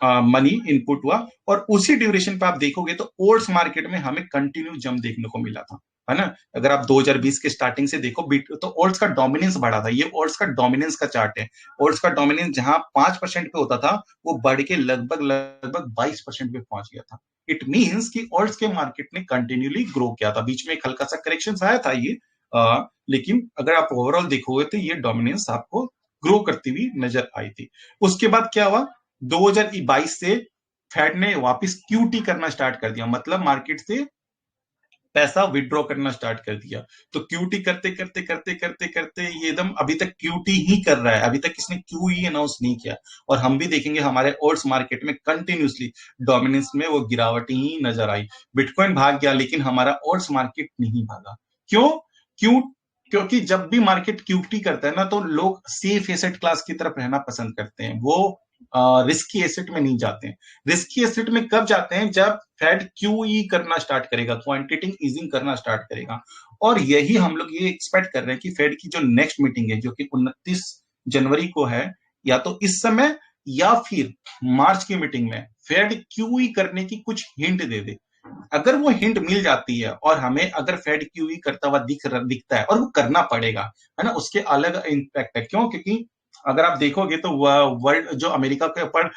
मनी इनपुट हुआ। और उसी ड्यूरेशन पे आप देखोगे तो ओल्ड्स मार्केट में हमें कंटिन्यू जंप देखने को मिला था, है ना। अगर आप 2020 के स्टार्टिंग से देखो तो ओल्ड्स का डोमिनेंस बढ़ा था। ये ओल्ड्स का डोमिनेंस का चार्ट है। ओल्ड्स का डोमिनेंस जहां 5% पे होता था, वो बढ़ के लगभग 22% पे पहुंच गया था। इट मींस कि ओल्ड्स के मार्केट ने कंटिन्यूली ग्रो किया था। बीच में एक हल्का सा करेक्शन आया था ये, लेकिन अगर आप ओवरऑल देखोगे तो ये डोमिनेंस आपको ग्रो करती हुई नजर आई थी। उसके बाद क्या हुआ, 2022 से फेड ने वापस क्यूटी करना स्टार्ट कर दिया, मतलब मार्केट से पैसा विड्रॉ करना स्टार्ट कर दिया। तो क्यूटी करते करते करते करते करते ये एकदम अभी तक क्यूटी ही कर रहा है, अभी तक इसने क्यूई अनाउंस नहीं किया। और हम भी देखेंगे हमारे ओल्ड्स मार्केट में कंटिन्यूसली डोमिनेंस में वो गिरावट ही नजर आई। बिटकॉइन भाग गया, लेकिन हमारा ओल्ड्स मार्केट नहीं भागा। क्यों? क्योंकि जब भी मार्केट क्यूटी करता है ना, तो लोग सेफ एसेट क्लास की तरफ रहना पसंद करते हैं, वो रिस्की एसेट में नहीं जाते हैं। रिस्की एसेट में कब जाते हैं? जब फेड क्यूई करना स्टार्ट करेगा, क्वांटिटेटिव ईजिंग करना स्टार्ट करेगा। और यही हम लोग ये एक्सपेक्ट कर रहे हैं कि फेड की जो नेक्स्ट मीटिंग है, जो कि 29 जनवरी को है, या तो इस समय या फिर मार्च की मीटिंग में फेड क्यूई करने की कुछ हिंट दे दे। अगर वो हिंट मिल जाती है और हमें अगर फेड क्यूई करता हुआ दिखता है, और वो करना पड़ेगा, है ना, उसके अलग इम्पैक्ट है। क्यों? क्योंकि अगर आप देखोगे तो वर्ल्ड जो अमेरिका के ऊपर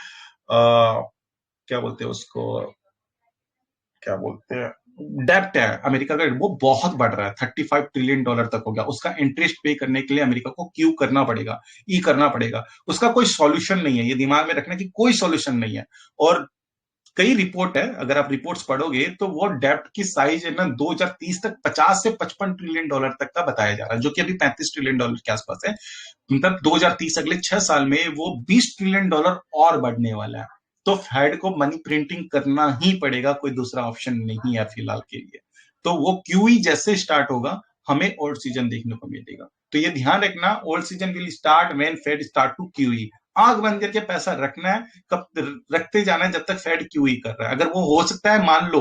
क्या बोलते हैं उसको, क्या बोलते हैं, डेप्ट है अमेरिका का, वो बहुत बढ़ रहा है, $35 ट्रिलियन तक हो गया। उसका इंटरेस्ट पे करने के लिए अमेरिका को क्यू करना पड़ेगा, ई करना पड़ेगा। उसका कोई सॉल्यूशन नहीं है, ये दिमाग में रखना कि कोई सॉल्यूशन नहीं है। और कई रिपोर्ट है, अगर आप रिपोर्ट्स पढ़ोगे तो वो डेप्ट की साइज है ना 2030 तक 50 से $55 ट्रिलियन तक का बताया जा रहा है, जो कि अभी $35 ट्रिलियन के आसपास है। मतलब 2030 अगले 6 साल में वो $20 ट्रिलियन और बढ़ने वाला है। तो फेड को मनी प्रिंटिंग करना ही पड़ेगा, कोई दूसरा ऑप्शन नहीं है फिलहाल के लिए। तो वो क्यूई जैसे स्टार्ट होगा, हमें ओल्ड सीजन देखने को मिलेगा। तो ये ध्यान रखना, alt season will start when Fed start to QE. आंख बंद करके पैसा रखना है, कब रखते जाना है, जब तक फेड क्यूई कर रहा है। अगर वो हो सकता है, मान लो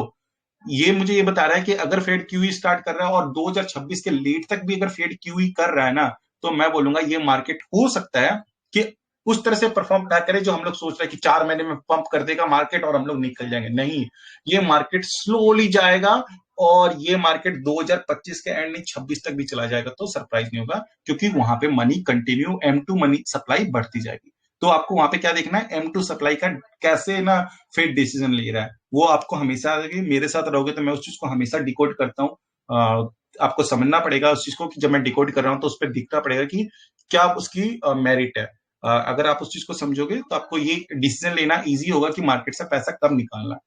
ये मुझे ये बता रहा है कि अगर फेड क्यूई स्टार्ट कर रहा है और 2026 के लेट तक भी अगर फेड क्यूई कर रहा है ना, तो मैं बोलूंगा ये मार्केट हो सकता है कि उस तरह से परफॉर्म ना करे जो हम लोग सोच रहे हैं कि 4 महीने में पंप कर देगा मार्केट और हम लोग निकल जाएंगे। नहीं, ये मार्केट स्लोली जाएगा, और ये मार्केट 2025 के एंड नहीं 26 तक भी चला जाएगा तो सरप्राइज नहीं होगा, क्योंकि वहां पे money continue M2 money supply बढ़ती जाएगी। तो आपको वहां पे क्या देखना है, M2 सप्लाई का कैसे ना फेड डिसीजन ले रहा है, वो आपको हमेशा, मेरे साथ रहोगे तो मैं उस चीज को हमेशा डिकोड करता हूँ। आपको समझना पड़ेगा उस चीज को कि जब मैं डिकोड कर रहा हूं तो उस पर दिखना पड़ेगा कि क्या उसकी मेरिट है। अगर आप उस चीज को समझोगे तो आपको ये डिसीजन लेना इजी होगा कि मार्केट से पैसा कब निकालना है।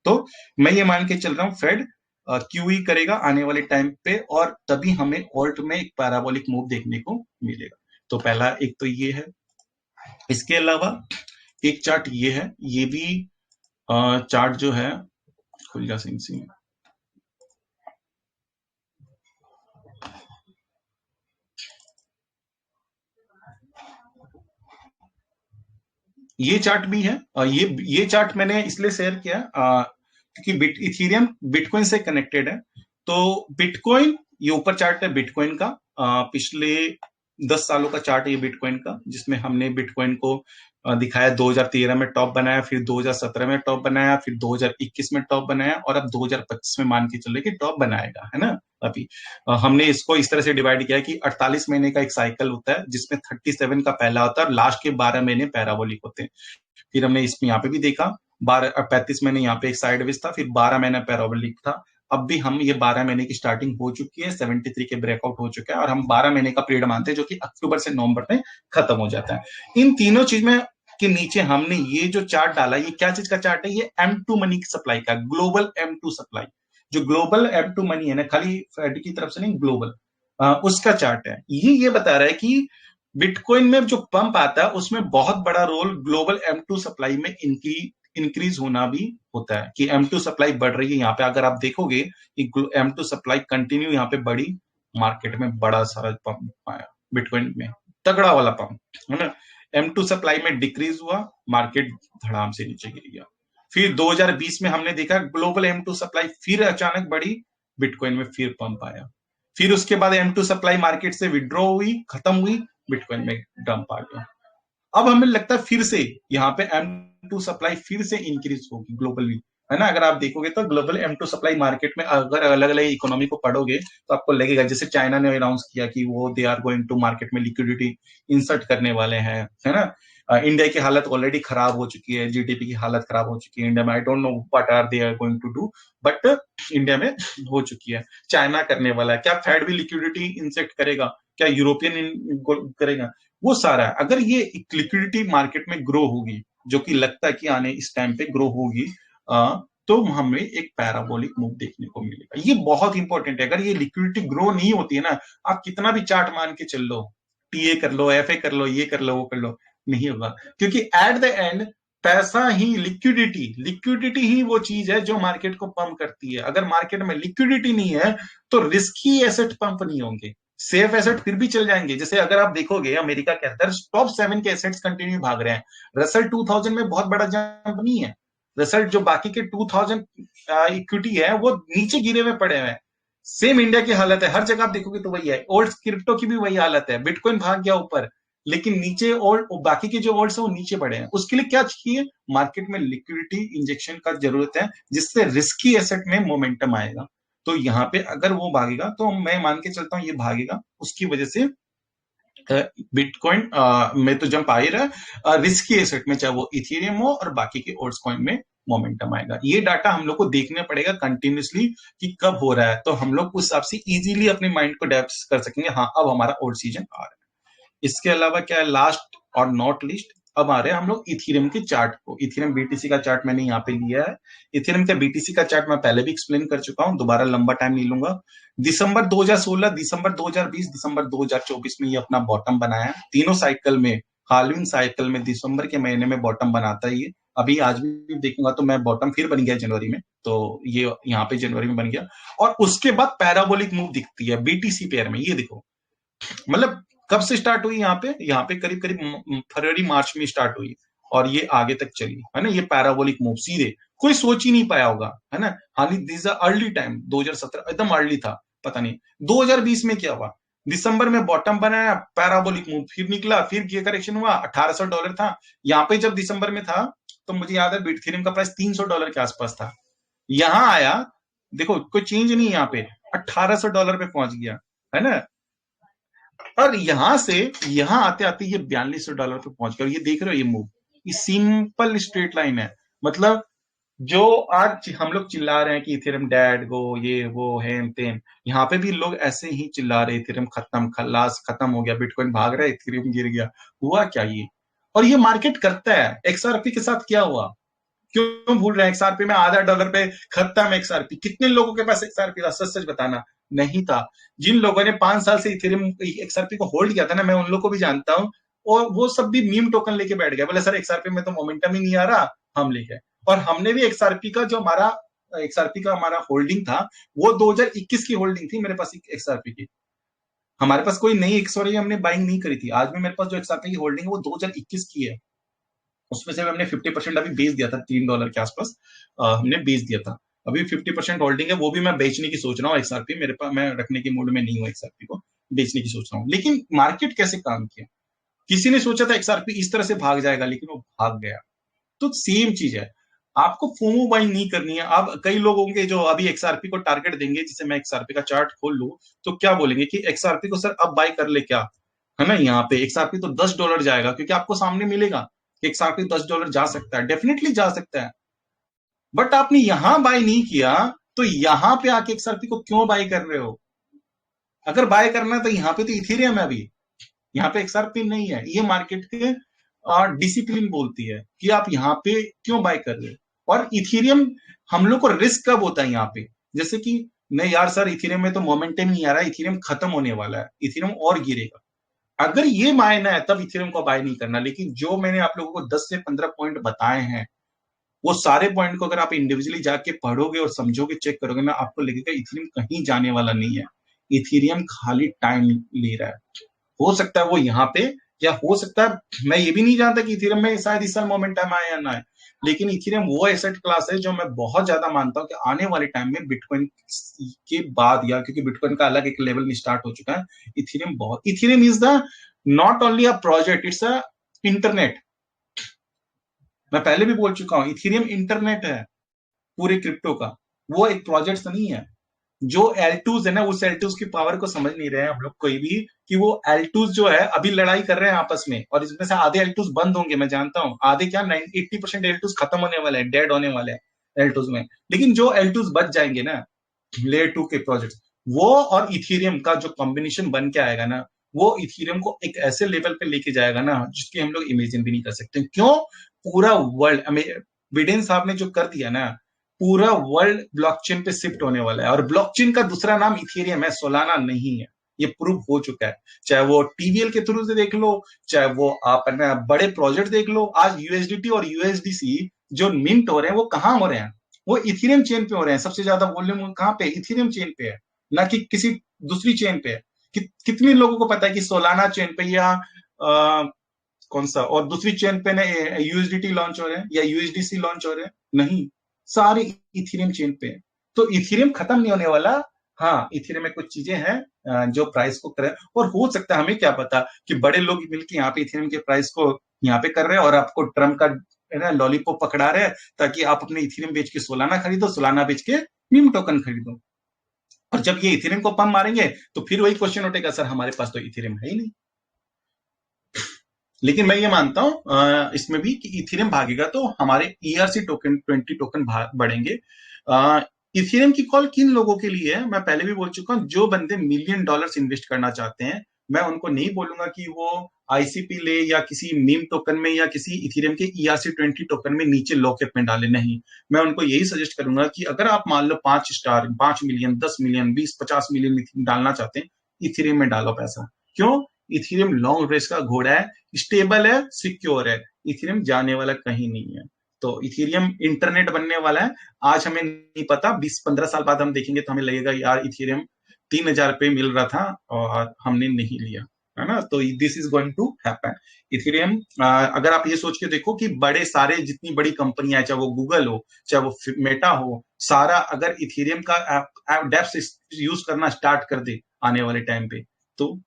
तो मैं ये मान के चल रहा हूँ फेड क्यूई करेगा आने वाले टाइम पे, और तभी हमें ऑल्ट में एक पैराबोलिक मूव देखने को मिलेगा। तो पहला एक तो ये है। इसके अलावा एक चार्ट ये है, ये भी चार्ट जो है खुल जा सिंह सिंह, ये चार्ट भी है। ये चार्ट मैंने इसलिए शेयर किया क्योंकि इथीरियम बिटकॉइन से कनेक्टेड है। तो बिटकॉइन, ये ऊपर चार्ट है बिटकॉइन का, पिछले 10 सालों का चार्ट है ये बिटकॉइन का, जिसमें हमने बिटकॉइन को दिखाया 2013 में टॉप बनाया, फिर 2017 में टॉप बनाया, फिर 2021 में टॉप बनाया, और अब 2025 में मान के चल रहे कि टॉप बनाएगा, है ना। अभी हमने इसको इस तरह से डिवाइड किया कि 48 महीने का एक साइकिल होता है, जिसमें 37 का पहला होता है और लास्ट के 12 महीने पैराबोलिक होते हैं। फिर हमने इसमें यहाँ पे भी देखा 35 महीने यहाँ पे एक साइडवेज था, फिर 12 महीना पैराबोलिक था। अब भी हम ये 12 महीने की स्टार्टिंग हो चुकी है, 73 के ब्रेकआउट हो चुका है, और हम 12 महीने का पीरियड मानते हैं जो कि अक्टूबर से नवंबर में खत्म हो जाता है। इन तीनों चीज में के नीचे हमने ये जो चार्ट डाला, ये क्या चीज का चार्ट है? ये M2 मनी की सप्लाई का, ग्लोबल M2 सप्लाई। जो ग्लोबल M2 मनी है ना, खाली फेड की तरफ से नहीं, ग्लोबल, उसका चार्ट है। ये बता रहा है कि बिटकॉइन में जो पंप आता है उसमें बहुत बड़ा रोल ग्लोबल M2 सप्लाई में इंक्रीज होना भी होता है, कि M2 सप्लाई बढ़ रही है। यहाँ पे अगर आप देखोगे कि M2 सप्लाई कंटिन्यू यहाँ पे बढ़ी, मार्केट में बड़ा सारा पंप आया बिटकॉइन में, तगड़ा वाला पंप, है ना। M2 सप्लाई में डिक्रीज हुआ, मार्केट धड़ाम से नीचे गिर गया। फिर 2020 में हमने देखा ग्लोबल M2 सप्लाई फिर अचानक बढ़ी, बिटकॉइन में फिर पंप आया। फिर उसके बाद M2 सप्लाई मार्केट से विड्रॉ हुई, खत्म हुई, बिटकॉइन में डंप आ गया। अब हमें लगता है फिर से यहाँ पे M2 सप्लाई फिर से इंक्रीज होगी ग्लोबली, है ना। अगर आप देखोगे तो ग्लोबल M2 सप्लाई मार्केट में, अगर अलग अलग इकोनॉमी को पढ़ोगे तो आपको लगेगा, जैसे चाइना ने अनाउंस किया कि वो they are going to market में लिक्विडिटी इंसर्ट करने वाले हैं, है ना। इंडिया की हालत ऑलरेडी खराब हो चुकी है, जीडीपी की हालत खराब हो चुकी है इंडिया में। I don't know what are they are going to do, but India में हो चुकी है। चाइना करने वाला है, क्या फेड भी लिक्विडिटी इंसेक्ट करेगा, क्या यूरोपियन करेगा, वो सारा। अगर ये लिक्विडिटी मार्केट में ग्रो होगी, जो कि लगता है कि आने इस टाइम पे ग्रो होगी, तो हमें एक पैराबोलिक मूव देखने को मिलेगा। ये बहुत इंपॉर्टेंट है। अगर ये लिक्विडिटी ग्रो नहीं होती है ना, आप कितना भी चार्ट मान के चल लो, टीए कर लो, एफए कर लो, ये कर लो, वो कर लो, नहीं होगा। क्योंकि एट द एंड पैसा ही, लिक्विडिटी ही वो चीज है जो मार्केट को पंप करती है। अगर मार्केट में लिक्विडिटी नहीं है तो रिस्की एसेट पंप नहीं होंगे, सेफ एसेट फिर भी चल जाएंगे। जैसे अगर आप देखोगे अमेरिका के अंदर टॉप 7 के एसेट्स कंटिन्यू भाग रहे हैं। रसल 2000 में बहुत बड़ा जंप नहीं है। रसल जो बाकी के 2000 इक्विटी है वो नीचे गिरे हुए पड़े हुए हैं। सेम इंडिया की हालत है, हर जगह आप देखोगे तो वही है। ओल्ड क्रिप्टो की भी वही हालत है। बिटकॉइन भाग गया ऊपर, लेकिन नीचे ओल्ड बाकी के जो ओल्ड्स है वो नीचे पड़े हैं। उसके लिए क्या चाहिए? मार्केट में लिक्विडिटी इंजेक्शन का जरूरत है, जिससे रिस्की एसेट में मोमेंटम आएगा। तो यहाँ पे अगर वो भागेगा तो मैं मान के चलता हूं ये भागेगा, उसकी वजह से बिटकॉइन में तो जंप आ ही रहा है। रिस्की एसेट में चाहे वो इथेरियम हो और बाकी के ओल्ड्स कॉइन में मोमेंटम आएगा। ये डाटा हम लोग को देखना पड़ेगा कंटिन्यूसली कि कब हो रहा है, तो हम लोग उस हिसाब से इजीली अपने माइंड को डेवलप कर सकेंगे। हाँ, अब हमारा ओल्ड सीजन आ रहा है। इसके अलावा क्या है, लास्ट और नॉट लिस्ट, अब आ रहे हैं हम लोग इथेरियम के चार्ट को। इथेरियम बीटीसी का चार्ट मैंने यहाँ पे लिया है। इथेरियम का बीटीसी का चार्ट मैं पहले भी एक्सप्लेन कर चुका हूं, दोबारा लंबा टाइम नहीं लूंगा। दिसंबर 2016, दिसंबर 2020, दिसंबर 2024 में ये अपना बॉटम बनाया। तीनों साइकिल में, हालविन साइकिल में दिसंबर के महीने में बॉटम बनाता है ये। अभी आज भी देखूंगा तो मैं बॉटम फिर बन गया जनवरी में, तो ये यहाँ पे जनवरी में बन गया। और उसके बाद पैराबोलिक मूव दिखती है बीटीसी पेयर में। ये देखो, मतलब कब से स्टार्ट हुई यहाँ पे करीब करीब फरवरी मार्च में स्टार्ट हुई और ये आगे तक चली, है ना। ये पैराबोलिक मूव सीधे कोई सोच ही नहीं पाया होगा, है ना। हालांकि दिस अर्ली टाइम 2017 एकदम अर्ली था, पता नहीं 2020 में क्या हुआ। दिसंबर में बॉटम बनाया, पैराबोलिक मूव फिर निकला, फिर गियर करेक्शन हुआ। $1800 था यहाँ पे जब दिसंबर में था, तो मुझे याद है बिटथीरियम का प्राइस $300 के आसपास था। यहां आया, देखो कोई चेंज नहीं, यहाँ पे $1800 पे पहुंच गया, है ना। और यहां से यहां आते आते ये $4200 पे पहुंच गया। ये देख रहे हो ये मूव, ये सिंपल स्ट्रेट लाइन है। मतलब जो आज हम लोग चिल्ला रहे हैं कि इथेरियम डेड गो, ये वो हेन तेन, यहाँ पे भी लोग ऐसे ही चिल्ला रहे इथेरियम खत्म, खल्लास खत्म हो गया, बिटकॉइन भाग रहा है, इथेरियम गिर गया। हुआ क्या ये? और ये मार्केट करता है। एक्सआरपी के साथ क्या हुआ? क्यों भूल रहे हैं? एक्सआरपी में $0.5 पे खत्म। एक्सआरपी कितने लोगों के पास एक्सआरपी था? सच सच बताना। नहीं था। जिन लोगों ने 5 साल से इथेरियम एक्सआरपी को होल्ड किया था ना, मैं उन लोगों को भी जानता हूं, और वो सब भी मीम टोकन लेके बैठ गए। बोले सर एक्सआरपी में तो मोमेंटम ही नहीं आ रहा, हम ले गए। और हमने भी एक्सआरपी का जो हमारा होल्डिंग था, वो 2021 की होल्डिंग थी मेरे पास एक्सआरपी की। हमारे पास कोई नई एक्सआरपी हमने बाइंग नहीं करी थी। आज भी मेरे पास जो एक्सआरपी की होल्डिंग है वो 2021 की है। उसमें से हमने 50% अभी बेच दिया था, $3 के आसपास हमने बेच दिया था। अभी 50% होल्डिंग है, वो भी मैं बेचने की सोच रहा हूँ। एक्सआरपी मेरे पास, मैं रखने की मूड में नहीं हूँ, एक्सआरपी को बेचने की सोच रहा हूँ। लेकिन मार्केट कैसे काम किया? किसी ने सोचा था एक्सआरपी इस तरह से भाग जाएगा, लेकिन वो भाग गया। तो सेम चीज है, आपको फोमो बाइंग नहीं करनी है। आप कई लोग होंगे जो अभी एक्सआरपी को टारगेट देंगे, जिसे मैं एक्सआरपी का चार्ट खोल लूं तो क्या बोलेंगे कि एक्सआरपी को सर अब बाय कर ले क्या, है ना। यहाँ पे एक्सआरपी तो $10 जाएगा, क्योंकि आपको सामने मिलेगा कि एक्सआरपी $10 जा सकता है, डेफिनेटली जा सकता है। बट आपने यहां बाय नहीं किया, तो यहां पे आके एक्सआरपी को क्यों बाय कर रहे हो? अगर बाय करना है तो यहाँ पे तो इथेरियम है, अभी यहाँ पे एक्सआरपी नहीं है। ये मार्केट के डिसिप्लिन बोलती है कि आप यहाँ पे क्यों बाय कर रहे हो। और इथेरियम, हम लोग को रिस्क कब होता है यहाँ पे? जैसे कि नहीं यार सर इथेरियम में तो मोमेंटम नहीं आ रहा है, इथेरियम खत्म होने वाला है, इथेरियम और गिरेगा। अगर ये मायना है तब इथेरियम को बाय नहीं करना। लेकिन जो मैंने आप लोगों को 10 से 15 पॉइंट बताए हैं, वो सारे पॉइंट को अगर आप इंडिविजुअली जाके पढ़ोगे और समझोगे, चेक करोगे ना, आपको लगेगा इथेरियम कहीं जाने वाला नहीं है। इथेरियम खाली टाइम ले रहा है। हो सकता है वो यहाँ पे, या हो सकता है, मैं ये भी नहीं जानता कि इथेरियम में शायद इस साल मोमेंटम आए या ना आए। लेकिन इथेरियम वो एसेट क्लास है जो मैं बहुत ज्यादा मानता हूं कि आने वाले टाइम में बिटकॉइन के बाद, या क्योंकि बिटकॉइन का अलग एक लेवल में स्टार्ट हो चुका है, Ethereum is the not only a project, it's a internet. मैं पहले भी बोल चुका हूं, इथेरियम इंटरनेट है पूरे क्रिप्टो का, वो एक प्रोजेक्ट नहीं है। जो L2s है ना, उस L2s की पावर को समझ नहीं रहे हैं हम लोग कोई भी, कि वो L2s जो है अभी लड़ाई कर रहे हैं आपस में, और इसमें से आधे L2s बंद होंगे, मैं जानता हूं। आधे क्या, 80% L2s खत्म होने वाले हैं, डेड होने वाले हैं L2s में। लेकिन जो L2s बच जाएंगे ना, लेयर 2 के प्रोजेक्ट, वो और इथेरियम का जो कॉम्बिनेशन बन के आएगा ना, वो इथेरियम को एक ऐसे लेवल पे लेके जाएगा ना, जिसकी हम लोग इमेजिन भी नहीं कर सकते। क्यों? पूरा वर्ल्ड, बिडेन साहब ने जो कर दिया ना, पूरा वर्ल्ड ब्लॉकचेन पे शिफ्ट होने वाला है। और ब्लॉकचेन का दूसरा नाम इथेरियम है, सोलाना नहीं है। ये प्रूव हो चुका है, चाहे वो टीवीएल के थ्रू से देख लो, चाहे वो आप बड़े प्रोजेक्ट देख लो। आज यूएसडीटी और यूएसडीसी जो मिंट हो रहे हैं, वो कहां हो रहे हैं? वो इथेरियम चेन पे हो रहे हैं। सबसे ज्यादा वॉल्यूम कहां पे? इथेरियम चेन पे है, ना कि किसी दूसरी चेन पे है। कितने लोगों को पता है कि सोलाना चेन पे या कौन सा और दूसरी चेन पे ना यूएसडीटी लॉन्च हो रहे हैं या यूएसडीसी लॉन्च हो रहे हैं? नहीं, सारे इथेरियम चेन पे है। तो इथेरियम खत्म नहीं होने वाला। हाँ, इथेरियम में कुछ चीजें हैं जो प्राइस को करें, और हो सकता है, हमें क्या पता कि बड़े लोग मिलकर यहाँ पे इथेरियम के प्राइस को यहाँ पे कर रहे हैं और आपको ट्रम्प का लॉलीपॉप पकड़ा रहे हैं ताकि आप अपने इथेरियम बेच के सोलाना खरीदो, सोलाना बेच के मीम टोकन खरीदो। और जब ये इथेरियम को पंप मारेंगे तो फिर वही क्वेश्चन उठेगा, सर हमारे पास तो इथेरियम है ही नहीं। लेकिन मैं ये मानता हूं इसमें भी कि इथेरियम भागेगा तो हमारे ईआरसी टोकन 20 टोकन बढ़ेंगे। इथेरियम की कॉल किन लोगों के लिए है? मैं पहले भी बोल चुका हूं, जो बंदे $1 मिलियन इन्वेस्ट करना चाहते हैं, मैं उनको नहीं बोलूंगा कि वो आईसीपी ले या किसी मीम टोकन में या किसी इथेरियम के ईआरसी 20 टोकन में नीचे लॉकअप में डाले। नहीं, मैं उनको यही सजेस्ट करूंगा कि अगर आप मान लो 5 स्टार, 5 मिलियन, 10 मिलियन, 20, 50 मिलियन डालना चाहते हैं, इथेरियम में डालो पैसा। क्यों? इथेरियम लॉन्ग रेस का घोड़ा है, स्टेबल है, सिक्योर है। इथेरियम जाने वाला कहीं नहीं है। तो इथेरियम इंटरनेट बनने वाला है। आज हमें नहीं पता, 20-15 साल बाद हम देखेंगे तो हमें लगेगा यार इथेरियम 3000 पे मिल रहा था और हमने नहीं लिया, है ना? तो this is going to happen. Ethereum, अगर आप ये सोच के देखो कि बड़े सारे जितनी बड़ी कंपनियां, चाहे वो गूगल हो, चाहे वो मेटा हो, सारा अगर इथेरियम का डेप्थ यूज करना स्टार्ट कर दे आने वाले टाइम पे, तो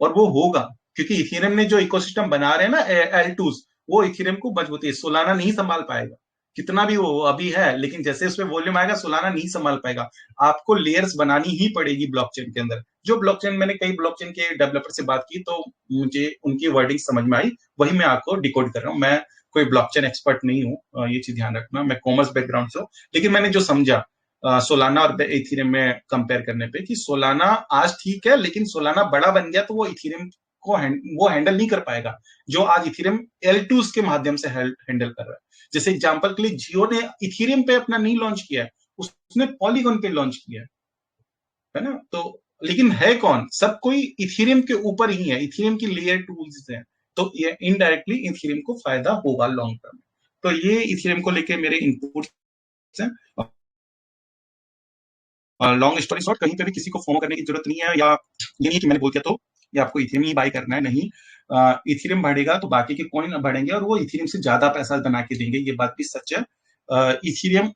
और वो होगा, क्योंकि इथेरियम ने जो इकोसिस्टम बना रहे हैं ना L2s, वो इथेरियम को मजबूती है। सोलाना नहीं संभाल पाएगा, कितना भी वो अभी है, लेकिन जैसे उसमें वॉल्यूम आएगा सोलाना नहीं संभाल पाएगा। आपको लेयर्स बनानी ही पड़ेगी ब्लॉकचेन के अंदर। जो ब्लॉकचेन, मैंने कई ब्लॉकचेन के डेवलपर से बात की तो मुझे उनकी वर्डिंग समझ में आई, वही मैं आपको डिकोड कर रहा हूँ। मैं कोई ब्लॉकचेन एक्सपर्ट नहीं हूँ, ये चीज ध्यान रखना। मैं कॉमर्स बैकग्राउंड से हूँ, लेकिन मैंने जो समझा सोलाना और इथेरियम में कंपेयर करने पे, कि सोलाना आज ठीक है, लेकिन सोलाना बड़ा बन गया तो वो इथेरियम को वो हैंडल नहीं कर पाएगा जो आज इथेरियम L2s के माध्यम से हैंडल कर रहा है। जैसे एग्जांपल के लिए जियो ने इथेरियम पे अपना नहीं लॉन्च किया है, उसने पॉलीगॉन पे लॉन्च किया है ना? तो लेकिन है कौन? सब कोई इथेरियम के ऊपर ही है, इथेरियम की लेयर टूल्स है, तो ये इनडायरेक्टली इथेरियम को फायदा होगा लॉन्ग टर्म। तो ये इथेरियम को लेके मेरे इनपुट्स हैं। लॉन्ग स्टोरी शॉर्ट, कहीं पे भी किसी को फॉलो करने की जरूरत नहीं है, या ये नहीं कि मैंने बोल दिया तो ये आपको इथेरियम ही बाय करना है। नहीं, इथेरियम बढ़ेगा तो बाकी के कॉइन बढ़ेंगे और वो इथेरियम से ज्यादा पैसा बना के देंगे, ये बात भी सच है। इथेरियम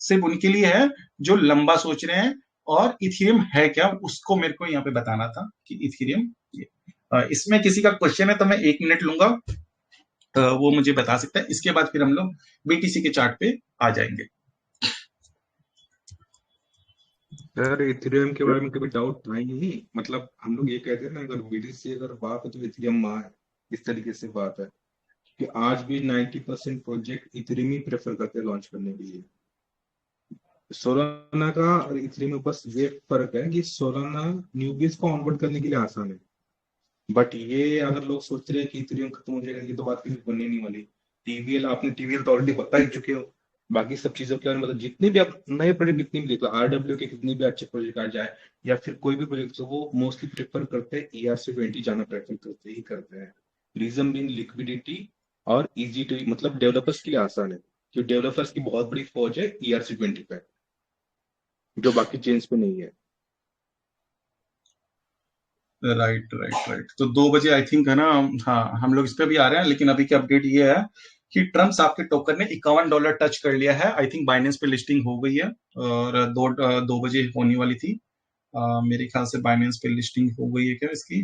सिर्फ उनके लिए है जो लंबा सोच रहे हैं। और इथेरियम है क्या, उसको मेरे को यहाँ पे बताना था कि इथेरियम, इसमें किसी का क्वेश्चन है तो मैं 1 मिनट लूंगा, वो मुझे बता सकता है। इसके बाद फिर हम लोग बीटीसी के चार्ट पे आ जाएंगे। सर इथेरियम के बारे में कभी डाउट था ही नहीं। मतलब हम लोग ये कहते हैं ना, अगर बीटीसी अगर बात है तो इथेरियम माँ है, इस तरीके से बात है कि आज भी 90% प्रोजेक्ट इथेरियम ही प्रेफर करते हैं लॉन्च करने के लिए। सोलाना का और इथेरियम में बस ये फर्क है कि सोलाना न्यूबीज को ऑनबोर्ड करने के लिए आसान है, बट ये अगर लोग सोच रहे हैं कि इथेरियम खत्म हो जाएगा, ये तो बात कभी बनने नहीं वाली। टीवीएल, आपने टीवीएल तो ऑलरेडी बता ही चुके हो। बाकी सब चीजों के बारे में मतलब जितने भी आप नए प्रोजेक्ट कितने भी देख लो, आरडब्ल्यू के कितने भी अच्छे प्रोजेक्ट आ जाए या फिर कोई भी प्रोजेक्ट, तो वो मोस्टली प्रेफर करते हैं ERC-20 जाना प्रेफर करते हैं। रीजन बीइंग लिक्विडिटी और इजी टू, मतलब डेवलपर्स के लिए आसान है, क्योंकि डेवलपर्स की बहुत बड़ी फौज है ERC-20 पे, जो बाकी चेंज पे नहीं है। Right right right. तो 2 बजे आई थिंक है ना, हाँ हम लोग इस पे भी आ रहे हैं, लेकिन अभी की अपडेट ये है कि ट्रम्प आपके टोकन ने $51 टच कर लिया है। आई थिंक बाइनेंस पे लिस्टिंग हो गई है और 2 बजे होने वाली थी। मेरे ख्याल से बाइनेंस पे लिस्टिंग हो गई है क्या इसकी?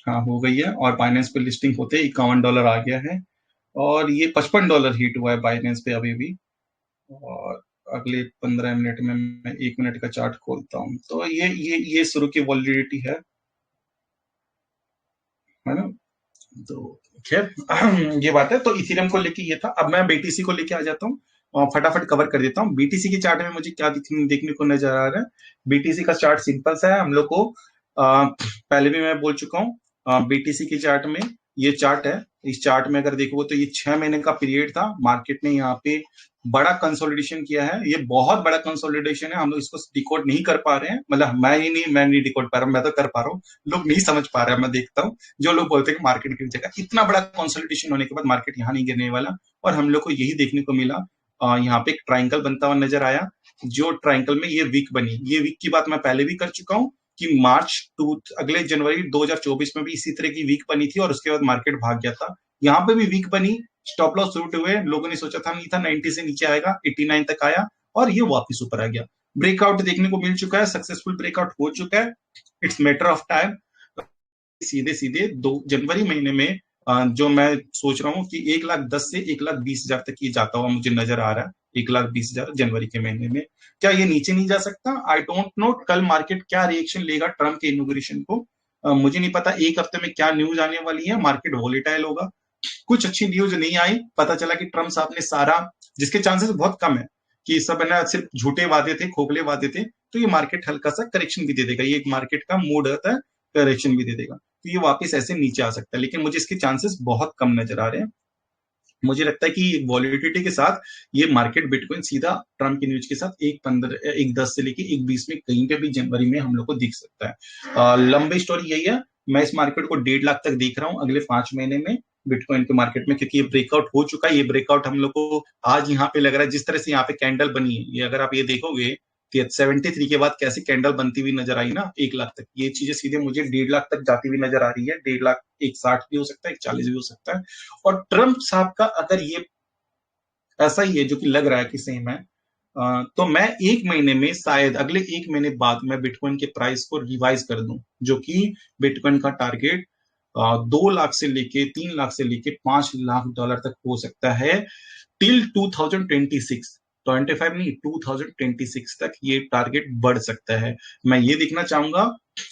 हाँ, हो गई है। और बाइनेंस पे लिस्टिंग होते $51 आ गया है और ये $55 हिट हुआ है बाइनेंस पे अभी भी। और अगले 15 मिनट में मैं 1 मिनट का चार्ट खोलता हूँ, तो ये शुरू की वॉलिडिटी है ना? तो खैर ये बात है। तो इथेरियम को लेके ये था। अब मैं बीटीसी को लेके आ जाता हूँ और फटाफट कवर कर देता हूँ। बीटीसी के चार्ट में मुझे क्या देखने को नजर आ रहा है। बीटीसी का चार्ट सिंपल सा है, हम लोग को पहले भी मैं बोल चुका हूँ। बीटीसी के चार्ट में ये चार्ट है, इस चार्ट में अगर देखोगे तो ये 6 महीने का पीरियड था। मार्केट ने यहाँ पे बड़ा कंसोलिडेशन किया है, ये बहुत बड़ा कंसोलिडेशन है। हम लोग इसको डिकोड नहीं कर पा रहे हैं, मतलब मैं नहीं डिकोड पा रहा हूँ, मैं तो कर पा रहा हूँ, लोग नहीं समझ पा रहे हैं। मैं देखता हूँ जो लोग बोलते हैं कि मार्केट गिर जाएगा, इतना बड़ा कंसोलिडेशन होने के बाद मार्केट यहाँ नहीं गिरने वाला। और हम लोग को यही देखने को मिला। यहाँ पे एक ट्राइंगल बनता हुआ नजर आया, जो ट्राइंगल में ये वीक बनी। ये वीक की बात मैं पहले भी कर चुका हूँ कि अगले जनवरी 2024 में भी इसी तरह की वीक बनी थी और उसके बाद मार्केट भाग गया था। यहाँ पे भी वीक बनी, स्टॉप लॉस सूट हुए, लोगों ने सोचा था नहीं था 90 से नीचे आएगा, 89 तक आया और ये वापस ऊपर आ गया। ब्रेकआउट देखने को मिल चुका है, सक्सेसफुल ब्रेकआउट हो चुका है। It's matter of time. सीधे सीधे 2 जनवरी महीने में जो मैं सोच रहा हूँ कि 1,10,000 से 1,20,000 तक ये जाता हुआ मुझे नजर आ रहा है। 1,20,000 जनवरी के महीने में। क्या ये नीचे नहीं जा सकता? आई डोंट नो कल मार्केट क्या रिएक्शन लेगा ट्रम्प के इनॉग्रेशन को। मुझे नहीं पता एक हफ्ते में क्या न्यूज आने वाली है, मार्केट वोलेटाइल होगा। कुछ अच्छी न्यूज नहीं आई, पता चला कि ट्रम्प साहब ने सारा, जिसके चांसेस बहुत कम है कि सब है ना सिर्फ झूठे वादे थे, खोखले वादे थे, तो ये मार्केट हल्का सा करेक्शन भी दे देगा। ये एक मार्केट का मूड होता है, करेक्शन भी दे देगा, तो ये वापस ऐसे नीचे आ सकता है, लेकिन मुझे इसके चांसेस बहुत कम नजर आ रहे हैं। मुझे लगता है कि वॉलिडिटी के साथ ये मार्केट बिटकॉइन सीधा ट्रम्प की न्यूज के साथ 1,10 से लेके 1,20 में कहीं पे भी जनवरी में हम लोग को दिख सकता है। लंबी स्टोरी यही है, मैं इस मार्केट को 1.5 लाख तक देख रहा हूँ अगले 5 महीने में बिटकॉइन के मार्केट में, क्योंकि ये ब्रेकआउट हो चुका है। ये ब्रेकआउट हम लोग को आज यहाँ पे लग रहा है, जिस तरह से यहाँ पे कैंडल बनी है, ये अगर आप ये देखोगे कि 73 के बाद कैसे कैंडल बनती हुई नजर आई ना 1 लाख तक, ये चीजें सीधे मुझे 1.5 लाख तक जाती हुई नजर आ रही है। 1.5 लाख 1,60 भी हो सकता है, 1,40 भी हो सकता है। और ट्रम्प साहब का अगर ये ऐसा ही है जो कि लग रहा है कि सेम है, तो मैं 1 महीने में, शायद अगले 1 महीने बाद मैं बिटकॉइन के प्राइस को रिवाइज कर दूं, जो कि बिटकॉइन का टारगेट 2 लाख से लेके 3 लाख से लेके $5 लाख तक हो सकता है टिल 2026। 25 नहीं, 2026 तक ये टारगेट बढ़ सकता है। मैं ये देखना चाहूंगा।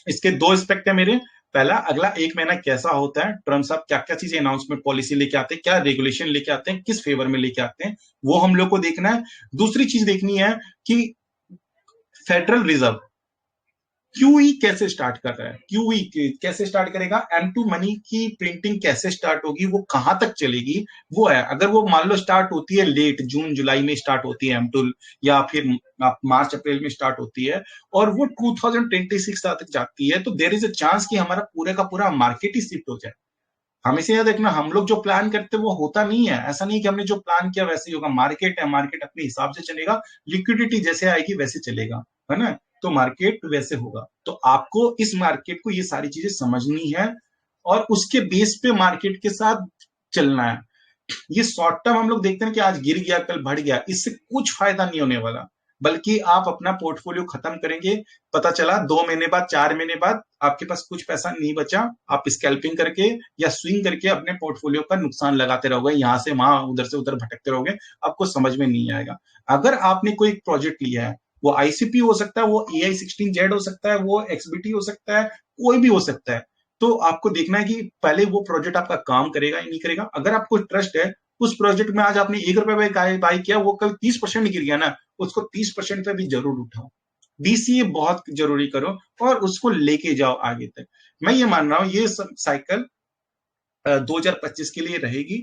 इसके 2 एस्पेक्ट है मेरे। पहला, अगला 1 महीना कैसा होता है, ट्रम्प साहब क्या क्या चीजें अनाउंसमेंट पॉलिसी लेके आते हैं, क्या रेगुलेशन लेके आते हैं, किस फेवर में लेके आते हैं, वो हम लोग को देखना है। दूसरी चीज देखनी है कि फेडरल रिजर्व क्यूई कैसे स्टार्ट कर रहा है, क्यूई कैसे स्टार्ट करेगा, M2 मनी की प्रिंटिंग कैसे स्टार्ट होगी, वो कहां तक चलेगी, वो है। अगर वो मान लो स्टार्ट होती है लेट जून जुलाई में स्टार्ट होती है M2, या फिर मार्च अप्रैल में स्टार्ट होती है और वो 2026 तक जाती है, तो देयर इज अ चांस कि हमारा पूरे का पूरा मार्केट ही शिफ्ट हो जाए। हमेशा याद रखना, हम लोग जो प्लान करते हैं वो होता नहीं है। ऐसा नहीं कि हमने जो प्लान किया वैसे ही होगा। मार्केट है, मार्केट अपने हिसाब से चलेगा, लिक्विडिटी जैसे आएगी वैसे चलेगा, है ना। तो मार्केट वैसे होगा। तो आपको इस मार्केट को ये सारी चीजें समझनी है और उसके बेस पे मार्केट के साथ चलना है। ये शॉर्ट टर्म हम लोग देखते हैं कि आज गिर गया कल बढ़ गया, इससे कुछ फायदा नहीं होने वाला, बल्कि आप अपना पोर्टफोलियो खत्म करेंगे। पता चला 2 महीने बाद, 4 महीने बाद आपके पास कुछ पैसा नहीं बचा, आप स्कैल्पिंग करके या स्विंग करके अपने पोर्टफोलियो का नुकसान लगाते रहोगे, यहां से वहां उधर से उधर भटकते रहोगे, आपको समझ में नहीं आएगा। अगर आपने कोई प्रोजेक्ट लिया है, वो आईसीपी हो सकता है, वो AI16Z हो सकता है, वो XBT हो सकता है, कोई भी हो सकता है, तो आपको देखना है कि पहले वो प्रोजेक्ट आपका काम करेगा या नहीं करेगा। अगर आपको ट्रस्ट है उस प्रोजेक्ट में, आज आपने ₹1 में बाय किया, वो कल 30% गिर गया ना, उसको 30% पे भी जरूर उठाओ। DCA बहुत जरूरी करो और उसको लेके जाओ आगे तक। मैं ये मान रहा हूं ये साइकिल 2025 के लिए रहेगी।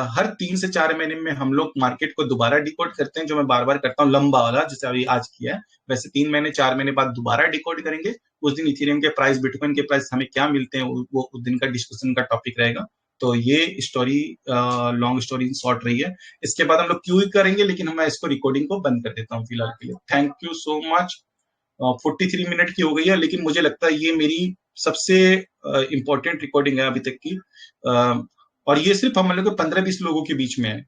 हर 3 से 4 महीने में हम लोग मार्केट को दोबारा डिकोड करते हैं, जो मैं बार बार करता हूँ, लंबा वाला, जैसे अभी आज किया है, वैसे 3 महीने 4 महीने बाद दोबारा डिकोड करेंगे। उस दिन इथेरियम के प्राइस, बिटकॉइन के प्राइस हमें क्या मिलते हैं, वो उस दिन का डिस्कशन का टॉपिक रहेगा। तो ये स्टोरी लॉन्ग स्टोरी शॉर्ट रही है। इसके बाद हम लोग क्यू करेंगे, लेकिन मैं इसको रिकॉर्डिंग को बंद कर देता हूँ फिलहाल के लिए। Thank you so much. 43 minute की हो गई है, लेकिन मुझे लगता है ये मेरी सबसे इंपॉर्टेंट रिकॉर्डिंग है अभी तक की। और ये सिर्फ हम लोग 15-20 लोगों के बीच में है।